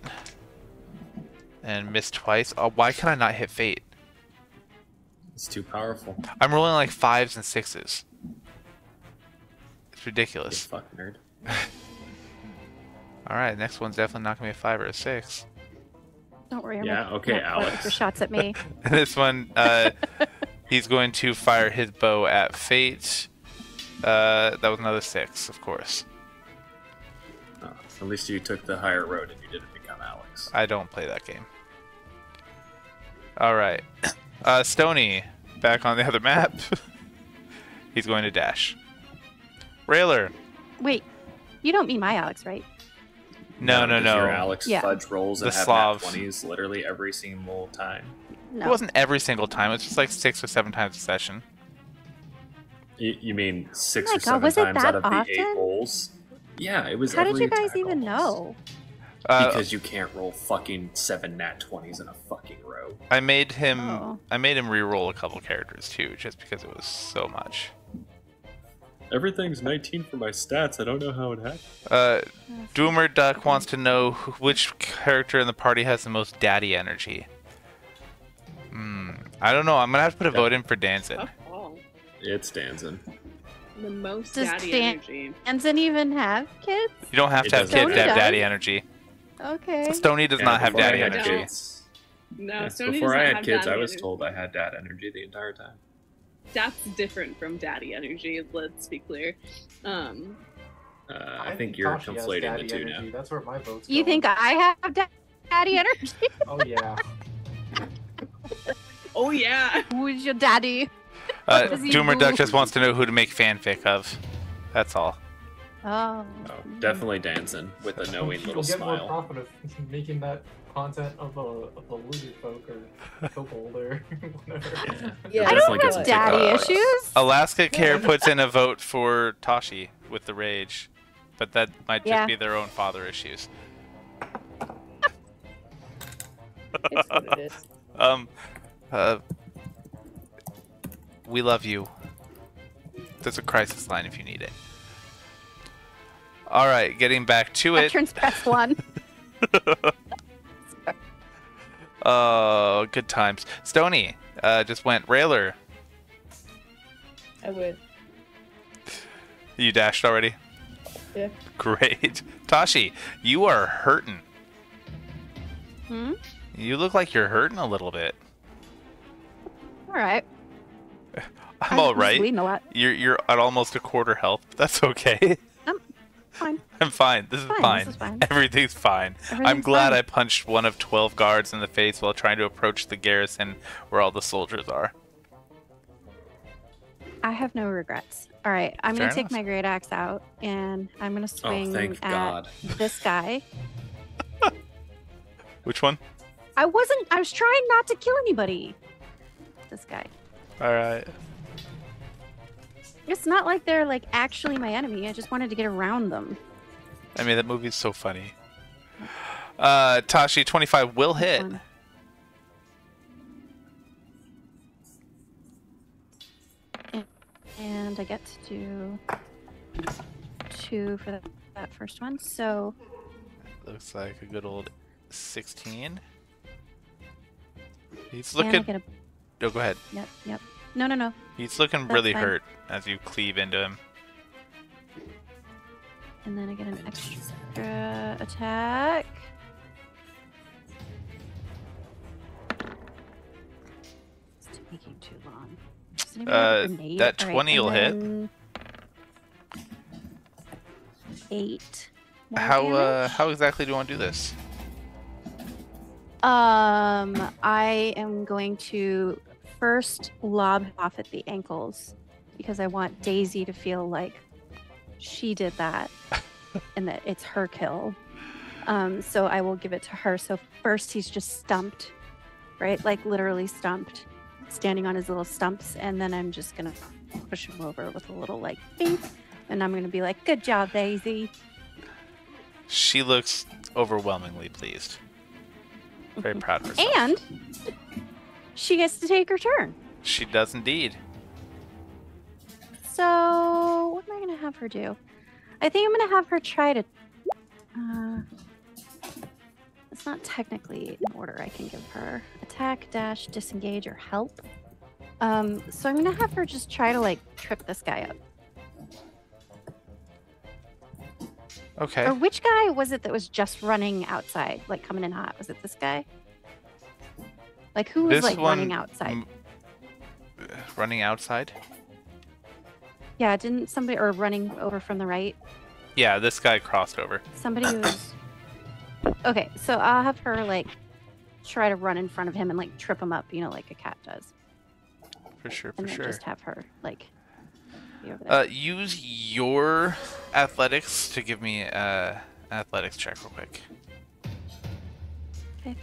And miss twice. Oh, why can I not hit Fate? It's too powerful. I'm rolling like 5s and 6s. It's You ridiculous. fucking nerd. Alright, next one's definitely not going to be a 5 or a 6. Don't worry. I'm Yeah, not- okay, not Alex. with your shots at me. This one, he's going to fire his bow at Fate. That was another 6, of course. Oh, at least you took the higher road and you didn't become Alex. I don't play that game. Alright. Stony, back on the other map. He's going to dash. Rhaler. Wait, you don't mean my Alex, right? No. Your Alex Yeah. fudge rolls and The have Slavs. nat 20s literally every single time. No. It wasn't every single time. It's just like 6 or 7 times a session. You mean 6 Oh my or 7 God, was it times that out of the 8 often? rolls? Yeah, it was How did every you guys attack even almost. know? Because you can't roll fucking 7 nat 20s in a fucking row. I made him. Oh. I made him re-roll a couple characters too, just because it was so much. Everything's 19 for my stats. I don't know how it happened. Doomer Duck wants to know which character in the party has the most daddy energy. I don't know. I'm gonna have to put a vote in for Danzin. Tough call. It's Danzin. The most Does daddy Dan- energy. Danzin even have kids? You don't have It to have doesn't kids to have matter. daddy energy. Okay. Stony does not have before I daddy had energy. kids- No, yeah, Stony before does I not had have kids, daddy I was energy. told I had dad energy the entire time. That's different from daddy energy. Let's be clear. I think you're Tashi has conflating the daddy two energy. now. That's where my vote's You going. think I have daddy energy? Oh yeah. Oh yeah. Who's your daddy? Does he Doomer Duck move? just wants to know who to make fanfic of. That's all. Oh. Oh, definitely Danzin with a knowing You'll little get more smile. profit of making that content of a lizard folk or kobold or whatever. Yeah. Yeah, I Definitely don't get some have daddy TikToks. issues. Alaska Care puts in a vote for Tashi with the rage, but that might just Yeah. be their own father issues. It's what it is. We love you. There's a crisis line if you need it. All right, getting back to it. Veterans press 1. Oh, good times. Stony just went Railer. I would. You dashed already? Yeah. Great. Tashi, you are hurting. Hmm? You look like you're hurting a little bit. All right. I'm all right. bleeding a lot. You're at almost a quarter health. That's okay. Fine. I'm fine. This is Fine, fine. this is fine. Everything's fine. I'm Everything's glad fine. I punched one of 12 guards in the face while trying to approach the garrison where all the soldiers are. I have no regrets. All right, I'm Fair gonna take enough. my great axe out, and I'm gonna swing thank at God. this guy. Which one? I was trying not to kill anybody. This guy. All right. It's not like they're like actually my enemy. I just wanted to get around them. I mean, that movie's so funny. Tashi, 25 will hit. One. And I get to do 2 for that first one. So Looks like a good old 16. He's and I looking. get a Oh, go ahead. yep. No. He's looking That's really fine. hurt as you cleave into him. And then I get an extra attack. taking too long. Does anybody have a grenade? That All 20 will hit. then 8 more damage. How exactly do you want to do this? I am going to first lob off at the ankles because I want Daisy to feel like she did that and that it's her kill. So I will give it to her. So first he's just stumped, right? Like literally stumped, standing on his little stumps, and then I'm just gonna push him over with a little like beep, and I'm gonna be like, "Good job, Daisy." She looks overwhelmingly pleased. Very proud of herself. And she gets to take her turn. She does indeed. So what am I gonna have her do? I think I'm gonna have her try to. It's not technically an order I can give her. Attack, dash, disengage, or help. So I'm gonna have her just try to like trip this guy up. Okay. Or which guy was it that was just running outside, like coming in hot? Was it this guy? Like who was This like one running outside? Running outside? Yeah, didn't somebody or running over from the right? Yeah, this guy crossed over. Somebody was. Okay, so I'll have her like try to run in front of him and like trip him up, you know, like a cat does. For sure, And for then sure. just have her like be over there. Use your athletics to give me an athletics check real quick. Okay.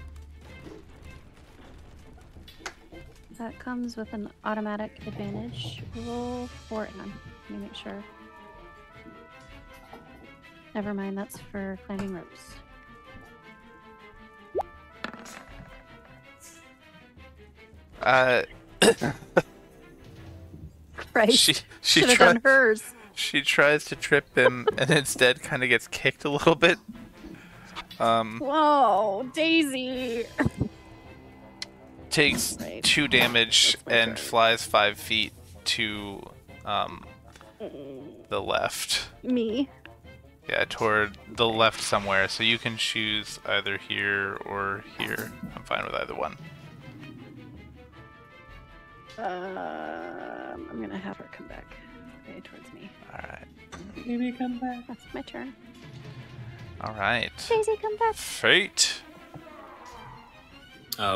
That comes with an automatic advantage. Roll 4 and let me make sure. Never mind, that's for climbing ropes. Christ. She Should have done hers. She tries to trip him and instead kind of gets kicked a little bit. Whoa, Daisy. Takes Right. 2 damage That's my and turn. flies 5 feet to the left. Me. Yeah, toward the left somewhere. So you can choose either here or here. I'm fine with either one. I'm gonna have her come back. Okay, towards me. Alright. Maybe come back. That's my turn. Alright. Daisy, come back. Fate.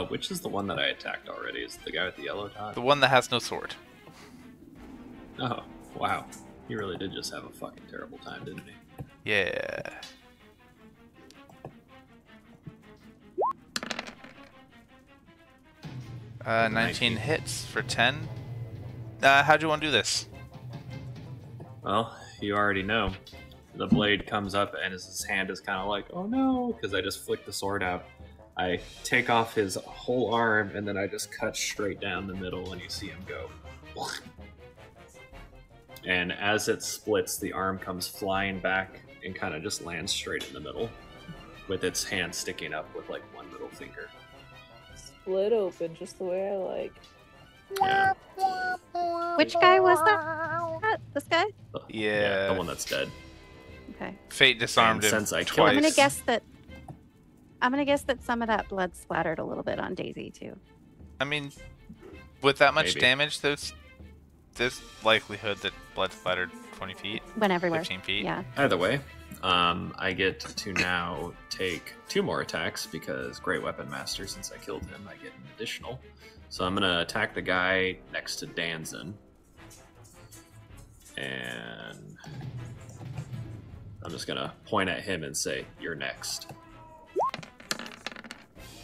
Which is the one that I attacked already? Is it the guy with the yellow dot? The one that has no sword. Oh, wow. He really did just have a fucking terrible time, didn't he? Yeah. Uh, 19 hits for 10. How'd you want to do this? Well, you already know. The blade comes up and his hand is kind of like, oh no, because I just flick the sword out. I take off his whole arm and then I just cut straight down the middle and you see him go. And as it splits, the arm comes flying back and kind of just lands straight in the middle with its hand sticking up with like one little finger. Split open just the way I like. Yeah. Which guy was that? This guy? Yeah. The one that's dead. Okay. Fate disarmed And him since I killed twice. I'm gonna guess that some of that blood splattered a little bit on Daisy too. I mean, with that much Maybe. damage, there's likelihood that blood splattered 20 feet, Went everywhere. 15 feet. Yeah. Either way, I get to now take 2 more attacks because Great Weapon Master, since I killed him, I get an additional. So I'm going to attack the guy next to Danzin. And I'm just going to point at him and say, you're next.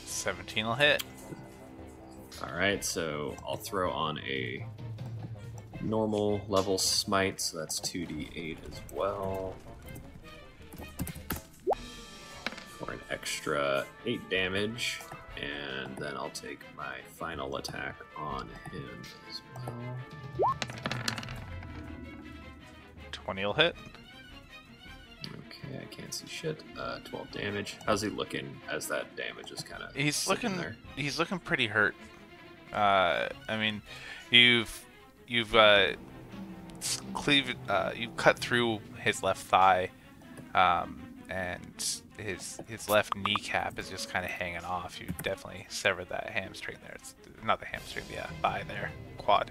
17 will hit. Alright, so I'll throw on a normal level smite, so that's 2d8 as well. For an extra 8 damage, and then I'll take my final attack on him as well. 20 will hit. Okay, I can't see shit. 12 damage. How's he looking as that damage is kind of He's looking there? He's looking pretty hurt. I mean, you've cleaved, you cut through his left thigh, and his left kneecap is just kind of hanging off. You definitely severed that hamstring there. It's not the hamstring, the thigh there. Quad's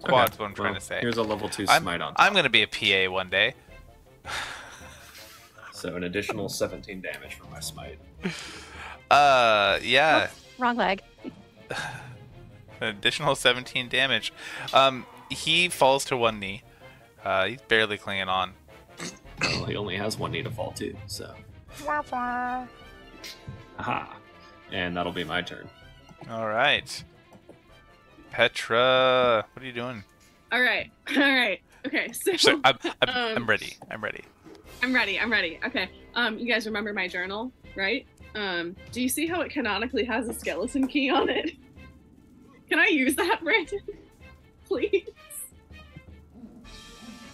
what I'm trying to say. Here's a level 2 smite on top. I'm gonna be a PA one day. So an additional 17 damage from my smite. Yeah. Wrong leg. An additional 17 damage. He falls to one knee. He's barely clinging on. Well, he only has one knee to fall to, so. Aha. And that'll be my turn. All right. Petra, what are you doing? All right. Okay, so I'm ready. I'm ready. I'm ready. Okay. You guys remember my journal, right? Do you see how it canonically has a skeleton key on it? Can I use that, Brandon? Please?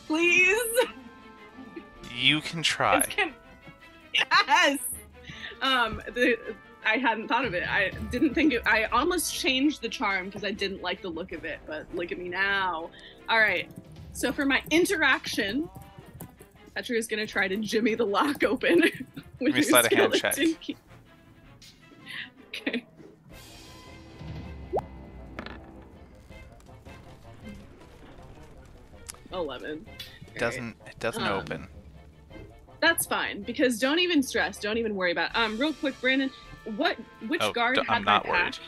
Please? You can try. Yes! I hadn't thought of it. I didn't think it. I almost changed the charm because I didn't like the look of it, but look at me now. All right. So for my interaction, Petra is going to try to jimmy the lock open with me slide a hand check. key. Okay. $11. It doesn't open. That's fine, because don't even stress. Don't even worry about it. Real quick, Brandon, which guard had I'm my not pack?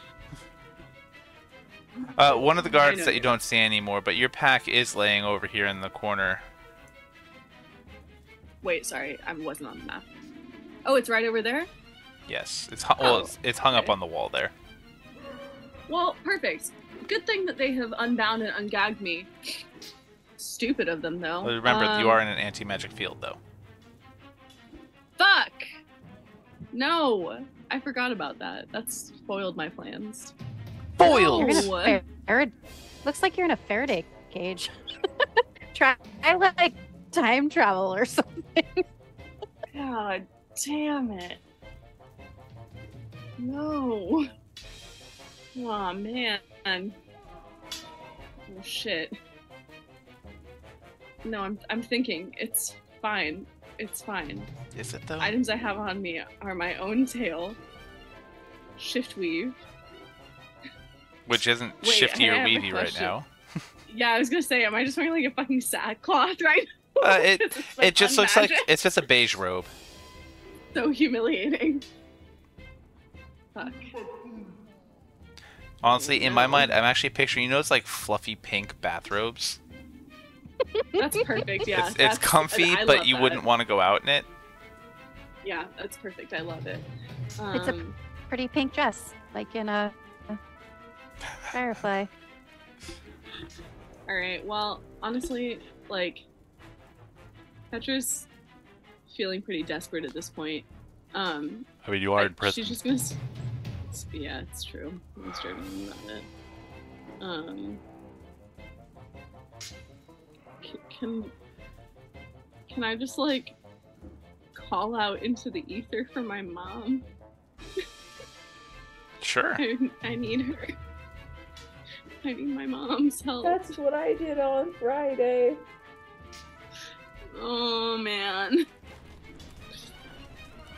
worried. One of the guards that you don't see anymore, but your pack is laying over here in the corner. Wait, sorry, I wasn't on the map. Oh, it's right over there? Yes, it's hung up okay. on the wall there. Well, perfect. Good thing that they have unbound and ungagged me. Stupid of them, though. Well, remember, you are in an anti-magic field, though. Fuck! No! I forgot about that. That's spoiled my plans. Foiled! You're in a looks like you're in a Faraday cage. Try like time travel or something. God damn it. No. Aw, man. Oh, shit. No, I'm thinking. It's fine. It's fine. Is it, though? Items I have on me are my own tail, shift weave. Which isn't Wait, shifty I or have a weavy right question. now. Yeah, I was gonna say, am I just wearing like a fucking sackcloth right now? It just looks like it's just a beige robe. So humiliating. Fuck. Honestly, in my mind, I'm actually picturing, those like fluffy pink bathrobes. That's perfect, yeah. It's comfy, I but love you that. wouldn't want to go out in it. Yeah, that's perfect. I love it. It's a pretty pink dress, like in a Firefly. Alright, well, honestly, like, Petra's feeling pretty desperate at this point. I mean, you are in prison. She's just gonna... Yeah, it's true. I'm struggling about it. Can I just, like, call out into the ether for my mom? Sure. I need her. I need my mom's help. That's what I did on Friday. Oh, man.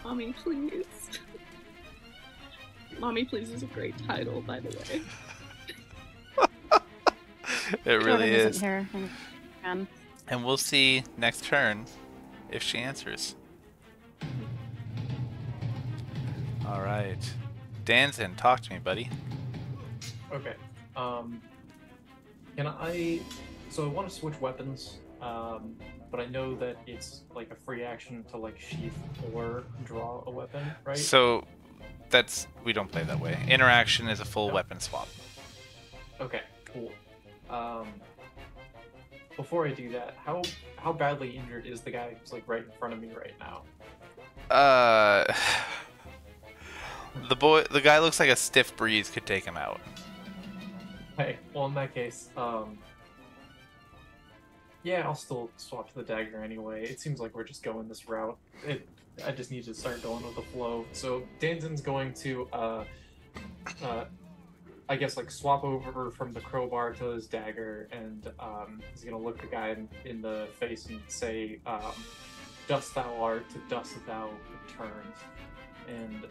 Mommy, please. Mommy, please is a great title, by the way. It really Jordan is. isn't here. And we'll see next turn if she answers. All right. Danson, talk to me, buddy. Okay. Can I? So I want to switch weapons, but I know that it's like a free action to like sheath or draw a weapon, right? So we don't play that way. Interaction is a full weapon swap. Okay, cool. Before I do that, how badly injured is the guy who's like right in front of me right now? The guy looks like a stiff breeze could take him out. Hey, well in that case, yeah, I'll still swap to the dagger anyway. It seems like we're just going this route. I just need to start going with the flow. So Danzon's going to, I guess, like swap over from the crowbar to his dagger, and he's gonna look the guy in the face and say, dust thou art, to dust thou returns. And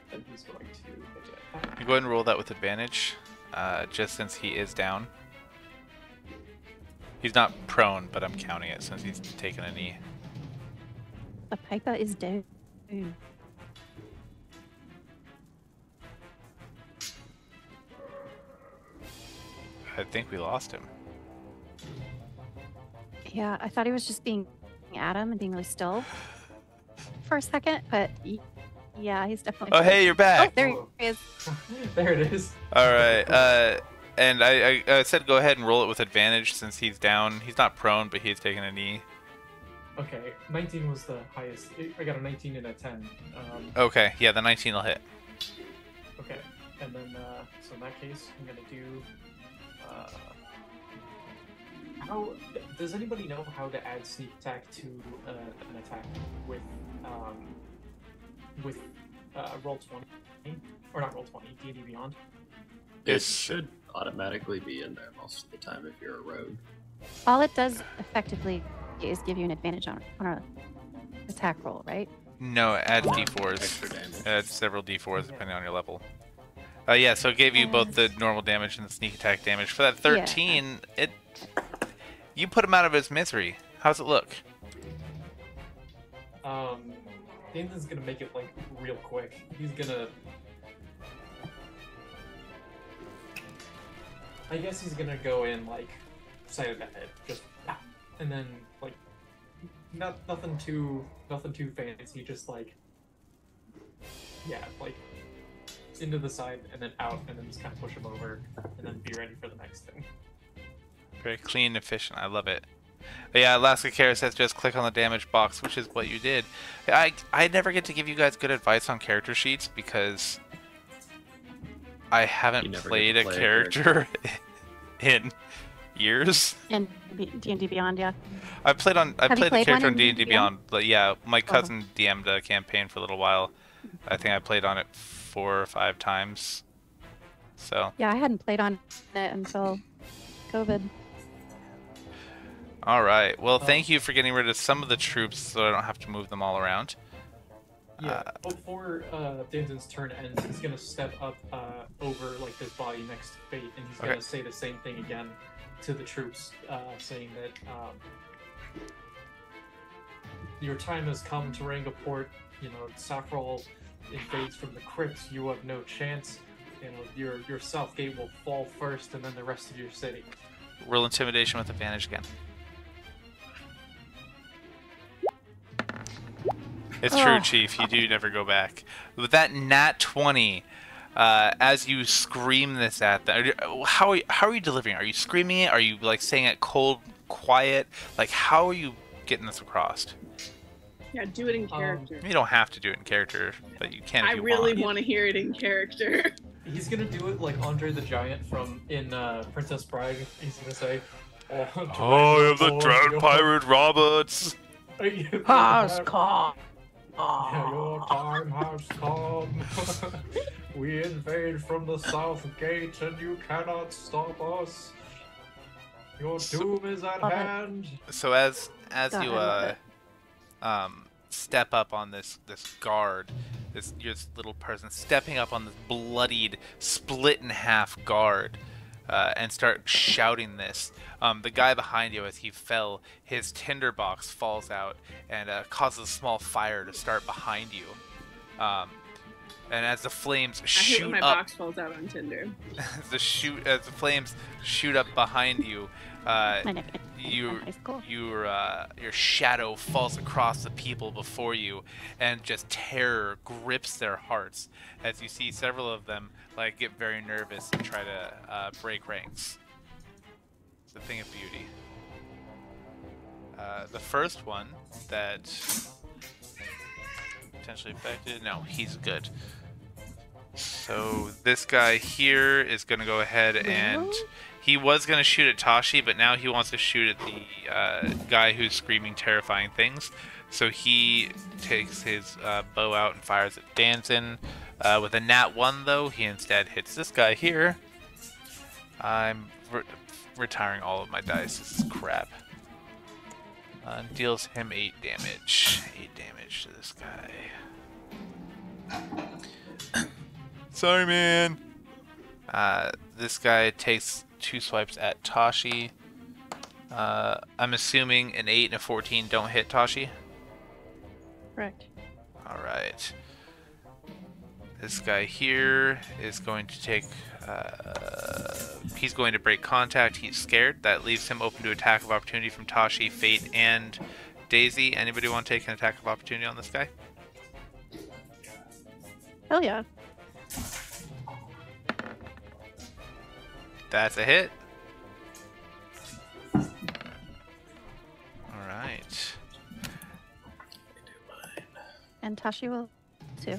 then he's going to attack. You go ahead and roll that with advantage, just since he is down. He's not prone, but I'm counting it since he's taken a knee. The Piper is down. I think we lost him. Yeah, I thought he was just being Adam and being really still for a second, but yeah, he's definitely. Oh, hey, you're back. Oh, there he is. There it is. All right. And I said go ahead and roll it with advantage since he's down. He's not prone, but he's taken a knee. Okay, 19 was the highest. I got a 19 and a 10. Okay, yeah, the 19 will hit. Okay, and then so in that case, I'm gonna do. How does anybody know how to add sneak attack to an attack with roll 20 or not roll 20 D&D Beyond? It should automatically be in there most of the time if you're a rogue. All it does effectively is give you an advantage on a attack roll, right? No, it adds d4s. Extra damage. It adds several d4s depending on your level. Yeah, so it gave you both the normal damage and the sneak attack damage. For that 13, you put him out of his misery. How's it look? Nathan's gonna make it like real quick. He's gonna. I guess he's gonna go in like side of the head, just and then like nothing too fancy, just like like into the side and then out and then just kind of push him over and then be ready for the next thing. Very clean and efficient. I love it. But yeah, Alaska Kara says just click on the damage box, which is what you did. I never get to give you guys good advice on character sheets because I haven't played a character in years. In D&D Beyond, yeah. I played a character on D&D D&D Beyond, but yeah, my cousin DM'd a campaign for a little while. I think I played on it 4 or 5 times. So Yeah, I hadn't played on it until COVID. all right. Well, thank you for getting rid of some of the troops so I don't have to move them all around. Yeah, before Danton's turn ends, he's gonna step up over like his body next to Fate, and he's gonna say the same thing again to the troops, saying that your time has come, Terenga Port. You know, Saffron invades from the crypts. You have no chance. You know, your south gate will fall first, and then the rest of your city. Roll intimidation with advantage again. It's true, Chief. You do never go back. With that nat 20, as you scream this at them, how are you delivering? Are you screaming it? Are you like saying it cold, quiet? Like how are you getting this across? Yeah, do it in character. You don't have to do it in character, but you can if I you really want. want to hear it in character. He's gonna do it like Andre the Giant in Princess Bride. He's gonna say, "Oh, I am the drowned pirate Roberts." Has come. Your time has come. We invade from the south gate, and you cannot stop us. Your doom is at hand. So as you step up on this guard, your little person stepping up on this bloodied, split in half guard, and start shouting this. The guy behind you, as he fell, his tinderbox falls out and causes a small fire to start behind you. And as the flames shoot I hate when my up, box falls out on Tinder. as the flames shoot up behind you, your shadow falls across the people before you, and just terror grips their hearts as you see several of them like get very nervous and try to break ranks. It's a thing of beauty. The first one that potentially affected, no, he's good. So this guy here is going to go ahead and he was going to shoot at Tashi, but now he wants to shoot at the guy who's screaming terrifying things. So he takes his bow out and fires at Danton. With a nat 1, though, he instead hits this guy here. I'm retiring all of my dice. This is crap. Deals him 8 damage. 8 damage to this guy. Sorry, man. This guy takes 2 swipes at Tashi. I'm assuming an 8 and a 14 don't hit Tashi. Correct. Alright. This guy here is going to take... he's going to break contact. He's scared. That leaves him open to attack of opportunity from Tashi, Fate, and Daisy. Anybody want to take an attack of opportunity on this guy? Hell yeah. That's a hit. Alright. And Tashi will too.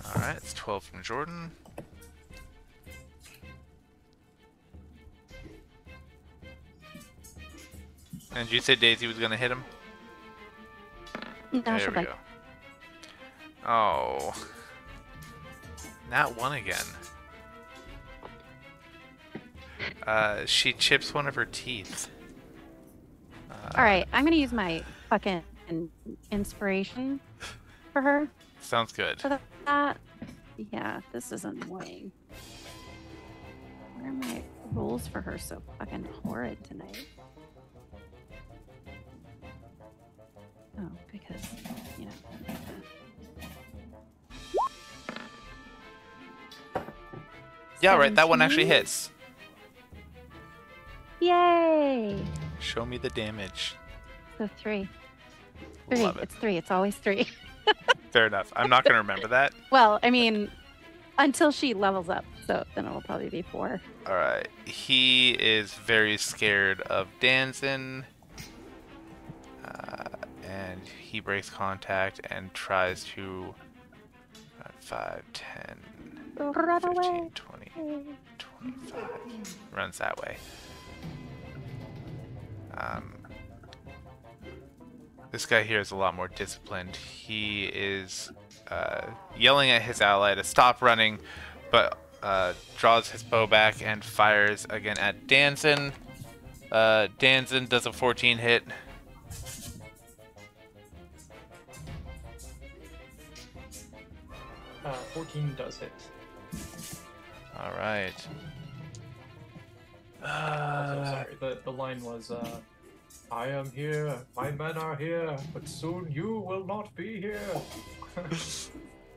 Alright, it's 12 from Jordan. And you said Daisy was going to hit him? No, There she'll we bite. go. Oh. Not one again. She chips one of her teeth. Alright, I'm gonna use my fucking inspiration for her. Sounds good. For that. Yeah, this is annoying. Why are my rules for her so fucking horrid tonight? Oh, because, you know. Yeah, right, that one actually 17? hits. Yay! Show me the damage. So 3. 3. Love it. It's 3. It's always 3. Fair enough. I'm not going to remember that. Well, I mean, until she levels up, so then it will probably be 4. Alright. He is very scared of Danzin. And he breaks contact and tries to 5, 10, Run 15, away. 20, 25. Runs that way. This guy here is a lot more disciplined. He is yelling at his ally to stop running, but draws his bow back and fires again at Danzin. Danzin does a 14 hit. Uh, 14 does hit. All right. Also, sorry, the line was, I am here, my men are here, but soon you will not be here.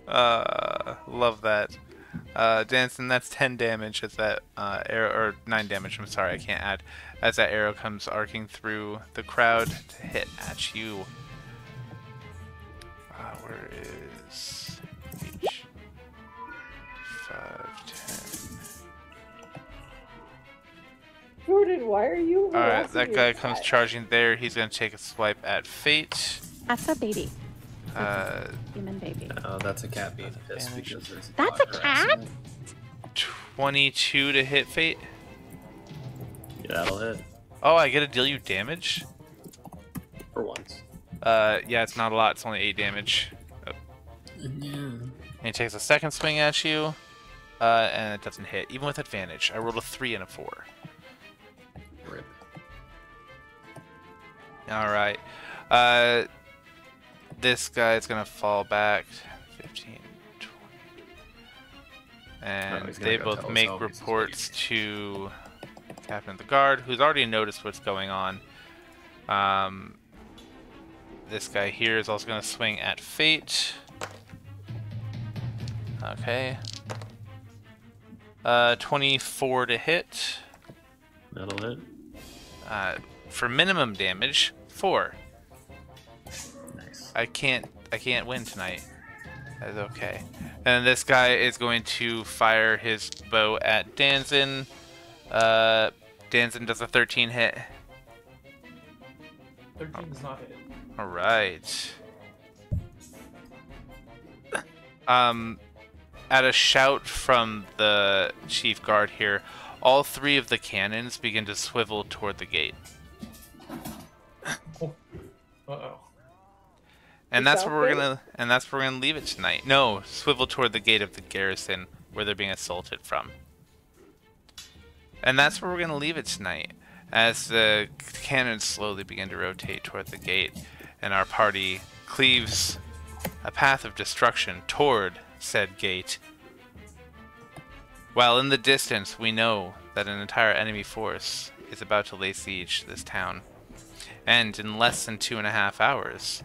Love that. Danson, that's 10 damage as that arrow, or 9 damage, I'm sorry, I can't add, as that arrow comes arcing through the crowd to hit at you. Where is each? 5, 10. Jordan, why are you? Alright, that harassing guy your comes cat? charging there. He's going to take a swipe at Fate. That's a baby. Human baby. Oh, that's a cat being pissed Advantage. because there's That's a dog cat? harassment. 22 to hit Fate. Yeah, that'll hit Oh, I get to deal you damage? for once. Yeah, it's not a lot. It's only 8 damage. Yeah. And he takes a second swing at you, and it doesn't hit, even with advantage. I rolled a 3 and a 4. Rip. Alright. This guy's gonna fall back. 15, 20. And he's gonna they go both tell make himself he's reports to Captain of the Guard, who's already noticed what's going on. This guy here is also gonna swing at Fate. Okay. 24 to hit. That'll hit. For minimum damage, 4. Nice. I can't win tonight. That's okay. And this guy is going to fire his bow at Danzin. Danzin does a 13 hit. 13 does not hit. All right. At a shout from the chief guard here, all 3 of the cannons begin to swivel toward the gate. Uh-oh. And The that's south where we're gate? gonna leave it tonight. No, swivel toward the gate of the garrison where they're being assaulted from. And that's where we're going to leave it tonight, as the cannons slowly begin to rotate toward the gate, and our party cleaves a path of destruction toward said gate. While in the distance, we know that an entire enemy force is about to lay siege to this town. And in less than 2.5 hours,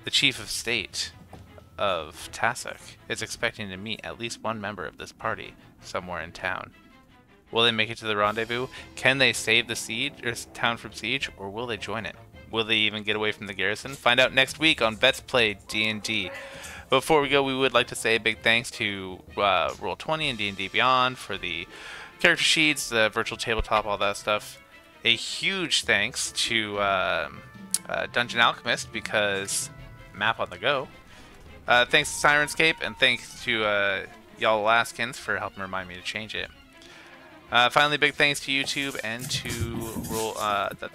the chief of state of Tassoc is expecting to meet at least one member of this party somewhere in town. Will they make it to the rendezvous? Can they save the siege or town from siege, or will they join it? Will they even get away from the garrison? Find out next week on Vets Play D&D. Before we go, we would like to say a big thanks to Roll20 and D&D Beyond for the character sheets, the virtual tabletop, all that stuff. A huge thanks to Dungeon Alchemist, because map on the go. Thanks to Sirenscape, and thanks to y'all Alaskans for helping remind me to change it. Finally, big thanks to YouTube and to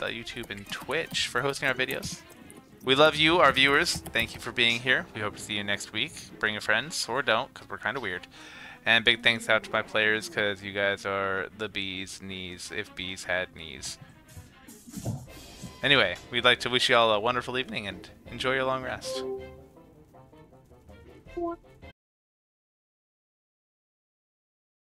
YouTube and Twitch for hosting our videos. We love you, our viewers. Thank you for being here. We hope to see you next week. Bring your friends, or don't, because we're kind of weird. And big thanks out to my players, because you guys are the bee's knees, if bees had knees. Anyway, we'd like to wish you all a wonderful evening, and enjoy your long rest.